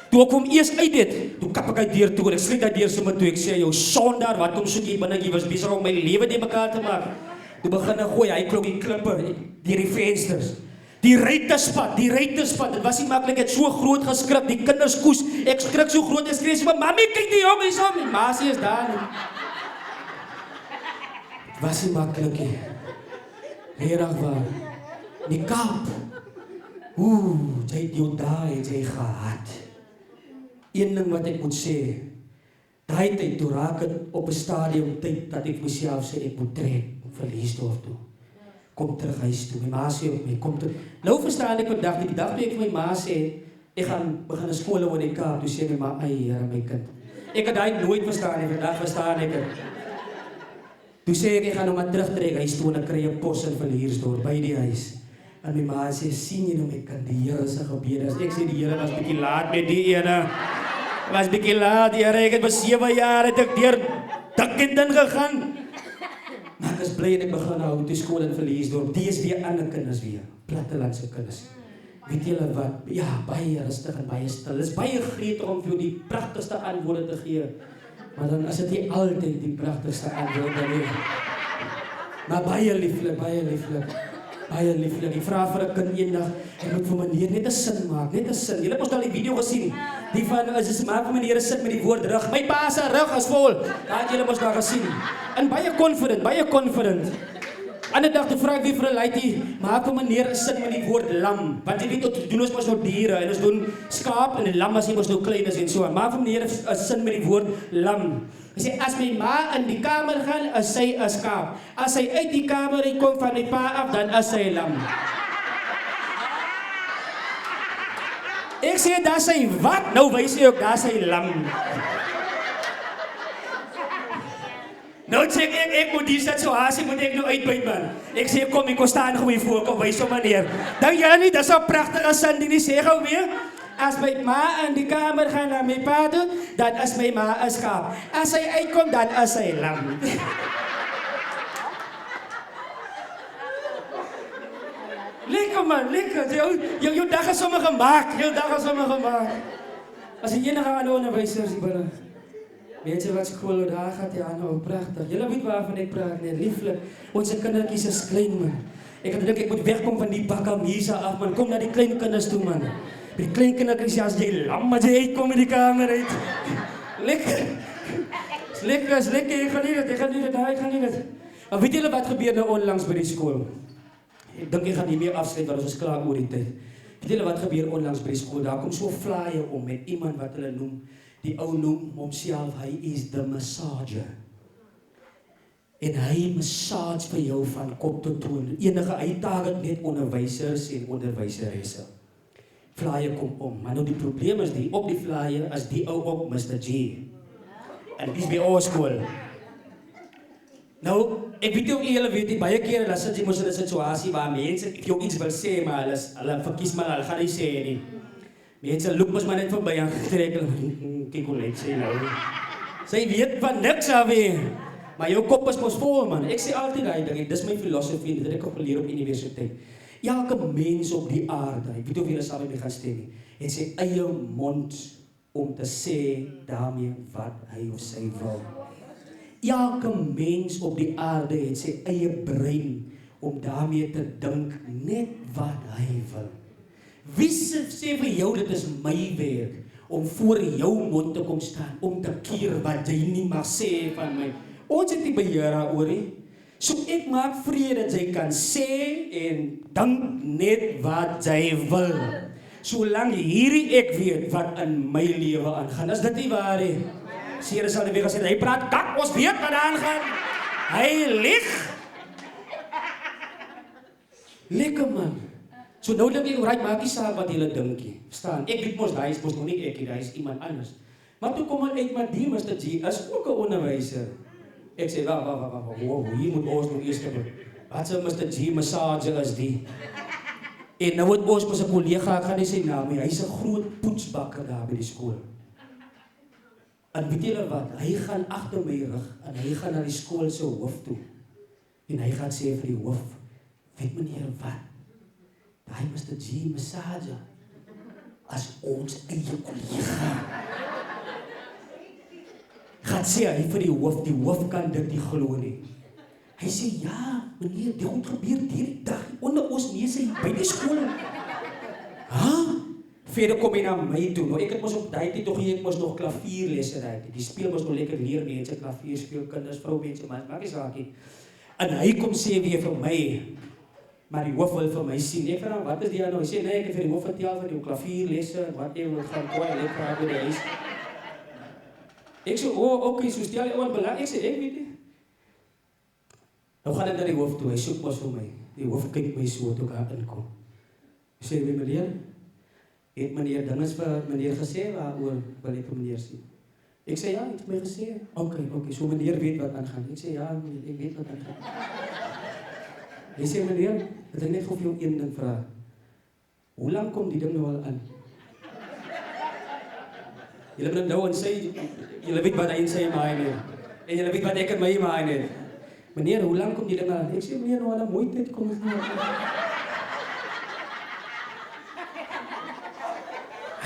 Toe ek kom eers uit dit, toe kap ek uit deur toe, ek sluit uit deur sommer toe, ek sê jou, sonder, wat kom soek jy binne, jy was besig om my lewe die mekaar te maak. Toe begin ek gooi, hy klok die klippe, die vensters. Die ruiterspad, dit was nie maklik, het so groot geskrik, die kinders koes, ek skrik so groot, ek skreeu, maar mami, kyk die jong, is om, Maasie is daar nie. Het was nie maklik, Redig waar, die Kaap, jy het jou daar, het jy gehad. Een ding wat ek moet sê, daai tyd, toe raak het op 'n stadium tyd, dat ek myself sê, ek moet trek, Verliesdorp toe. Kom terug huis toe, my ma sê op my, kom terug. Nou verstaan ek vandag, die dag toe ek vir my ma sê, ek gaan begin 'n skool hou in die Kaap, toe sê my ma, ai Here my kind. Ek het daai nooit verstaan nie, vandag verstaan ek het. Toe sê ek gaan hom maar terugtrek huis toe en ek kry 'n pos in Viliersdorp by die huis. En my ma sê, sien jy nou my kind, die Here se gebede. As ek sê die Here was bietjie laat met die ene. Was bietjie laat, Here, ek het vir 7 jaar het ek deur dik en dun gegaan. Maar ek is bly en ek begin hou toe skool in Viliersdorp. Die is weer ander kinders weer, plattelandse kinders. Weet julle wat? Ja, baie rustig en baie stil. Dit is baie gretig om vir jou die pragtigste antwoorde te gee. Maar dan is dit nie altyd die pragtigste antwoorde nie. Maar baie lieflik, baie lieflik. Baie lieflik. Ek vra vir 'n kind eendag, hy moet vir meneer net 'n sin maak, net 'n sin. Julle het mos al die video gesien. Die van is maak vir meneer sit met die woord rug. My pa se rug is vol. Daai het julle mos daar gesien. En baie confident, baie confident. Ander dag te vra ek weer vir 'n laitie, maak vir meneer 'n sin met die woord lam. Want jy weet wat doen ons mos nou diere en ons doen skaap en 'n lam as jy mos nou klein is en so. Maak vir meneer 'n sin met die woord lam. Hy sê as my ma in die kamer gaan, is sy 'n skaap. As sy uit die kamer kom van my pa af, dan is sy 'n lam. Ek sê daar sy wat? Nou wys hy ook daar sy lam. Nou sê ek moet die situasie moet ek nou uitbuit man. Ek sê kom ek staan gou hier voor, kom wys hom meneer. Dink jy nie dis 'n pragtige sin die sê gou weer? As my ma in die kamer gaan na my pa toe, dan is my ma 'n skaap. As sy uitkom, dan is sy lam. Lekker man, lekker. Jou dag is sommer gemaak. Jou dag is sommer gemaak. As jy enige ander onderwysers hier binne. Weet jy wat skool daar gaan jy aanhou pragtig. Julle weet waarvan ek praat, nee, lieflik. Ons kindertjies is klein man. Ek het gedink ek moet wegkom van die bakkamisa af man. Kom na die klein kinders toe man. By die klein kindertjies as jy lam as jy uitkom in die kamer uit. Lekker. Lekker, is lekker. Ek gaan nie dit. Maar weet julle wat gebeur nou onlangs by die skool? Ek dink ek gaan nie meer afsluit want ons is klaar oor die tyd. Weet julle wat gebeur onlangs by die skool? Daar kom so 'n flyer om met iemand wat hulle noem. Die ou noem homself, hy is the massager. En hy massage vir jou van kop tot toe. Enige uitdaging net onderwysers en onderwyseresse. Flyer kom om, maar nou die probleem is die op die flyer is die ou op Mr. G. En dis by ons skool. Nou, ek weet ook julle weet nie baie kere dat jy mos in 'n situasie waar mense jou iets wil sê maar hulle verkies maar hulle gaan nie sê nie. Mense loop mos maar net verby en trek hulle kyk hoe net sê nou. Sy weet van niks af nie. Maar jou kop is mos vol man. Ek sê altyd daai ding, dis my filosofie wat ek op geleer op universiteit. Elke mens op die aarde, ek weet of julle saam met my gaan stem nie, het sy eie mond om te sê daarmee wat hy of sy wil. Elke mens op die aarde het sy eie brein om daarmee te dink net wat hy wil. Wie sê vir jou dit is my werk om voor jou mond te kom staan om te keer wat jy nie mag sê van my. Ons het nie beheer daaroor nie. So ek maak vrede dat jy kan sê en dink net wat jy wil. Solank hierdie ek weet wat in my lewe aangaan. Is dit nie waar nie? Sere sal weer gesê, hy praat kak, ons weet wat daar aangaan. Hy lieg. Lekker man. So nou dink ek, right, maak nie saak wat julle dink nie. Verstaan? Ek weet mos, daai is mos nog nie ek nie, daai is iemand anders. Maar toe kom hy uit, maar die Mr. G is ook 'n onderwyser. Ek sê, wow, hier moet ons nog eers begin. Wat so Mr. G massage is die? En nou het ons mos 'n kollega, ek gaan nie sy naam nie, hy's 'n groot poetsbakker daar by die skool. En weet julle wat, hy gaan agter my rug, en hy gaan na die skool se hoof toe. En hy gaan sê vir die hoof, weet meneer wat? Daai Mr. G massage as ons eie kollega. Gaat sê hy vir die hoof kan dit nie glo nie. Hy sê, ja, meneer, dit goed gebeur hierdie dag onder ons neuse by die skool. Verder kom hy na my toe. Nou, ek het mos op daai tyd tog ek mos nog klavierlesse daai tyd. Die speel mos nog lekker leer mense klavier speel, kinders, vroumense, maar maak nie saak nie. En hy kom sê weer vir my, maar die hoof wil vir my sien. Ek vra, wat is die nou? Hy sê, nee, ek het vir die hoof vertel van die klavierlesse, wat jy wil gaan kwaai, ek praat met die huis. Ek sê, okay, so stel jy oor belang. Ek sê, ek weet nie. Nou gaan ek na die hoof toe, hy soek mos vir my. Die hoof kyk my so, toe ek daar inkom. Hy sê, meneer, het meneer dinges vir meneer gesê, waaroor wil ek vir meneer sien? Ek sê ja, hy het my gesê. Okay, so meneer weet wat aangaan. Ek sê ja, meneer, ek weet wat aangaan. Hy sê meneer, het ek net vir jou een ding vra. Hoe lang kom die ding nou al aan? Julle moet nou en sê, julle weet wat hy in sy mind het. En julle weet wat ek in my mind het. Meneer, hoe lang kom die ding al aan? Ek sê meneer, nou al 'n mooi tyd kom het nou aan.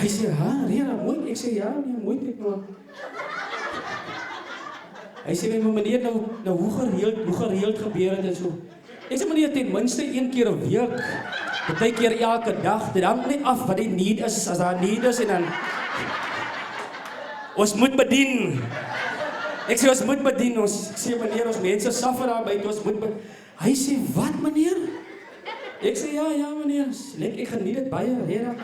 Hy sê, Rera, mooi. Ek sê, ja, meneer, mooi tyd nou. Hy sê, maar meneer, nou hoe gereeld gebeur het en so. Ek sê, meneer, ten minste 1 keer 'n week. Partykeer elke dag. Dit hang net af wat die need is. As daar need is en dan... Ons moet bedien. Ek sê, ons moet bedien. Ek sê, meneer, ons mense suffer daar buite. Ons moet bedien. Hy sê, wat, meneer? Ek sê, ja, meneer. Ek geniet dit baie, Rera.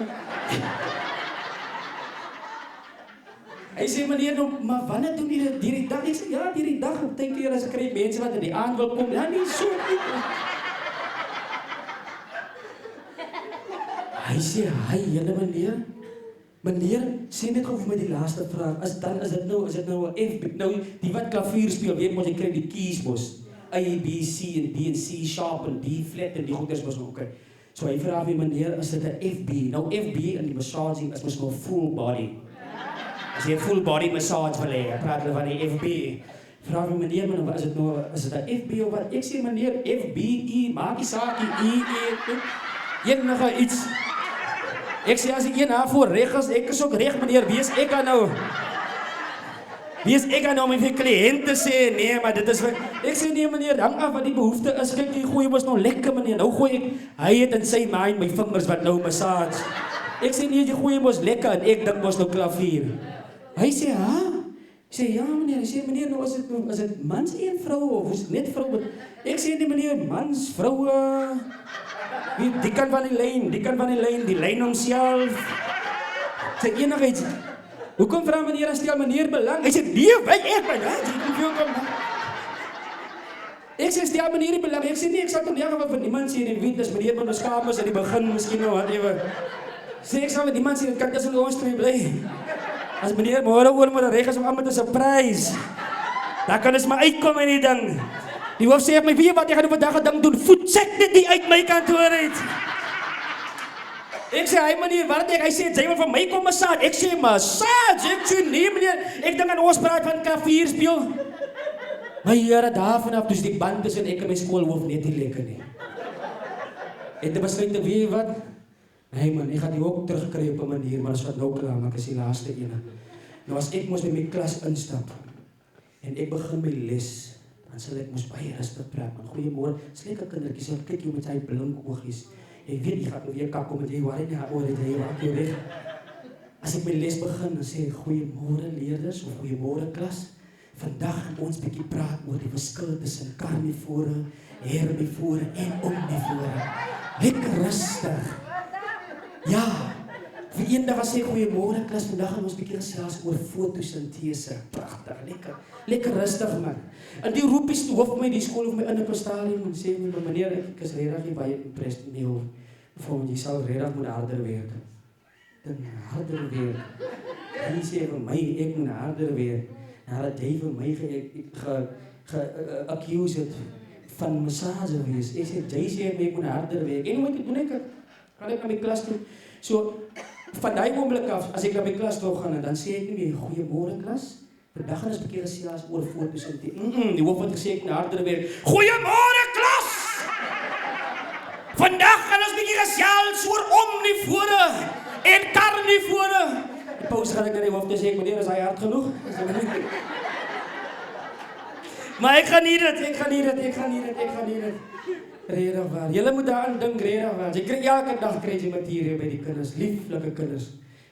Hy sê, meneer, nou, maar wanneer doen jy dit? Die dag? Ek sê, ja, die dag. Ek dink hier, as ek kry mense wat in die aand wil kom. Ja, nie so nie. Hy sê, julle meneer. Meneer, sê net gou vir my die laaste vraag. Is dit nou 'n F, nou, die wat klavier speel, weet mos, jy kry die keys mos. A, B, C en B en C sharp en D flat en die goeders mos ook. So hy vra vir meneer, is dit 'n FB? Nou FB in die massaging is mos nou full body. As jy 'n full body massage wil hê, praat hulle van die FB. Vra vir meneer, maar is dit 'n FB of wat? Ek sê meneer, FB, I, maak die saak, I, E, enige iets. Ek sê as ek een daarvoor reg is, ek is ook reg meneer, wie is ek nou my vir kliënte sê, nee, maar dit is vir, ek sê nee meneer, hang af wat die behoefte is, kyk die gooi mos nou lekker meneer, nou gooi ek, hy het in sy mind my vingers wat nou massage. Ek sê nee, die gooi mos lekker en ek dink mos nou klavier. Hy sê, Ek sê ja meneer, hy sê meneer, nou is dit mans en vroue of is dit net vroue? Ek sê nee meneer, mans, vroue. Die kant van die lyn, die lyn homself. Sê enigiets. Hoekom vra meneer, stel meneer belang? Hy sê nee, ek belang. Ek sê stel meneer nie belang. Ek sê nee, ek sal toch nie wat van niemand sê, die weet, as meneer met my skaam is in die begin, miskien nou, whatever. Sê ek sal met niemand sê, dit kan tussen ons twee bly. As meneer môre oor moet reg is om aan met 'n surprise. Dan kan ons maar uitkom in die ding. Die hoof sê vir my, weet jy wat, jy gaan vandag 'n ding doen, voetsek dit nie uit my kantoor uit. Ek sê, hy meneer, wat ek, hy sê, jy wil van my kom massage. Ek sê, massage? Ek sê, nee meneer, ek dink aan ons praat van klavier speel. Maar Here, daar vanaf, dus die band tussen ek en my skoolhoof net nie lekker nie. En te besluit, weet jy wat? Nee man, ek gaan die ook terugkry op 'n manier, maar as wat nou klaar, maar ek is die laaste ene. Nou as ek mos by my klas instap, en ek begin my les, dan sal ek mos baie rustig praat, man. Goeiemôre, slekke kindertjie, sê, kyk jy met sy blink oogies. Jy weet, jy gaat nou weer kak om met jy, waar het jy haar oor, het jy raak jou weg. As ek my les begin, dan sê ek, goeiemôre leerders, of goeiemôre klas. Vandag gaan ons bietjie praat oor die verskil tussen karnivore, herbivore en omnivore. Lekker rustig. Ja, vir eendag as sê goeiemôre klas, vandag gaan ons bietjie gesels oor fotosintese. Pragtig, lekker rustig man. En die roepies hoof my die skool of my in 'n stadium en sê my meneer, ek is regtig nie baie impressed nie of jy sal regtig moet harder werk. Dan harder werk. Hy sê vir my ek moet harder werk. Nadat hy vir my accuse het van massage wees. Ek sê jy sê ek moet harder werk. En moet ek doen ek kan ek na my klas toe. So van daai oomblik af as ek na my klas toe gaan, dan sê ek nie meer goeiemôre klas. Vandag gaan ons 'n bietjie gesels oor fotosintese. Die hoof het gesê ek moet harder werk. Goeiemôre klas. Vandag gaan ons 'n bietjie gesels oor omnivore en karnivore. Die pauze gaan ek na die hoof toe sê ek meneer, is hy hard genoeg? Maar ek gaan nie dit. Reda waar. Julle moet daaraan dink, reda waar. Jy kry elke dag kry jy materie by die kinders, lieflike kinders.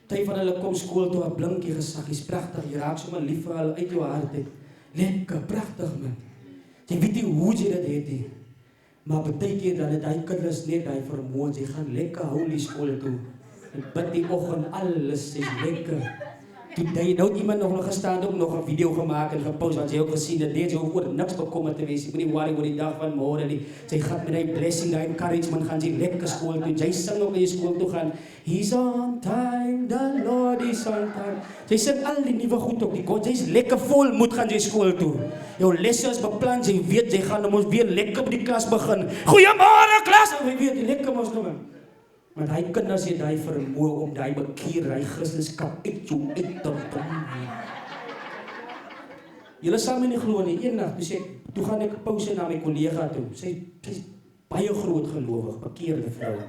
Party van hulle kom skool toe 'n blinkie gesaggies, pragtig. Jy raak sommer lief vir hulle uit jou hart uit. Lekker, pragtig man. Jy weet nie hoe jy dit het nie. Maar partykeer dan het hy kinders net daai vermoë, jy gaan lekker holy skool toe. En bid die oggend alles is lekker. Toe nou iemand nog gestaan ook nog 'n video gemaak en gepost wat jy ook gesien het. Jy hoef oor niks bekommerd te wees. Jy moenie worry oor die dag van môre nie. Jy gaan met daai blessing, daai encouragement gaan jy lekker skool toe. Jy sing ook na jou skool toe gaan. He's on time. Linda, Lordy, Santa. Sy sing al die nuwe goed op die kont. Sy's lekker vol moed gaan sy skool toe. Jou lesse is beplan, sy weet sy gaan ons weer lekker op die klas begin. Goeiemôre klas! En jy weet, lekker mos nou. Maar hy kinders het hy vermoë om die bekeer, hy Christuskap uit jou uit te bring. Julle sal my nie glo nie, eendag, toe gaan ek pouse na my kollega toe. Sy's baie groot gelowig, bekeerde vrou.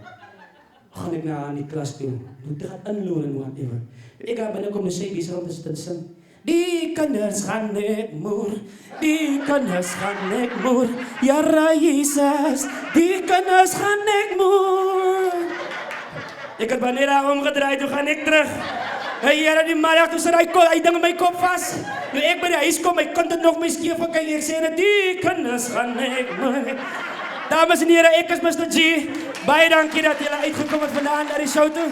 Gaan ek na haar in die klas toe, moet ek gaan inloer en whatever. Ek gaan binnekom en sy besig om te sing. Die kinders gaan ek moer, die kinders gaan ek moer, Here Jesus, die kinders gaan ek moer. Ek het wanneer hy omgedraai, toe gaan ek terug. Hey Here, die middag toe sit hy ding in my kop vas. Nou ek by die huis kom, hy kon dit nog my skeef kyk, ek sê die kinders gaan ek moer. Dames en heren, ek is Mr. G. Baie dankie dat julle uitgekom het vandaan naar die show toe.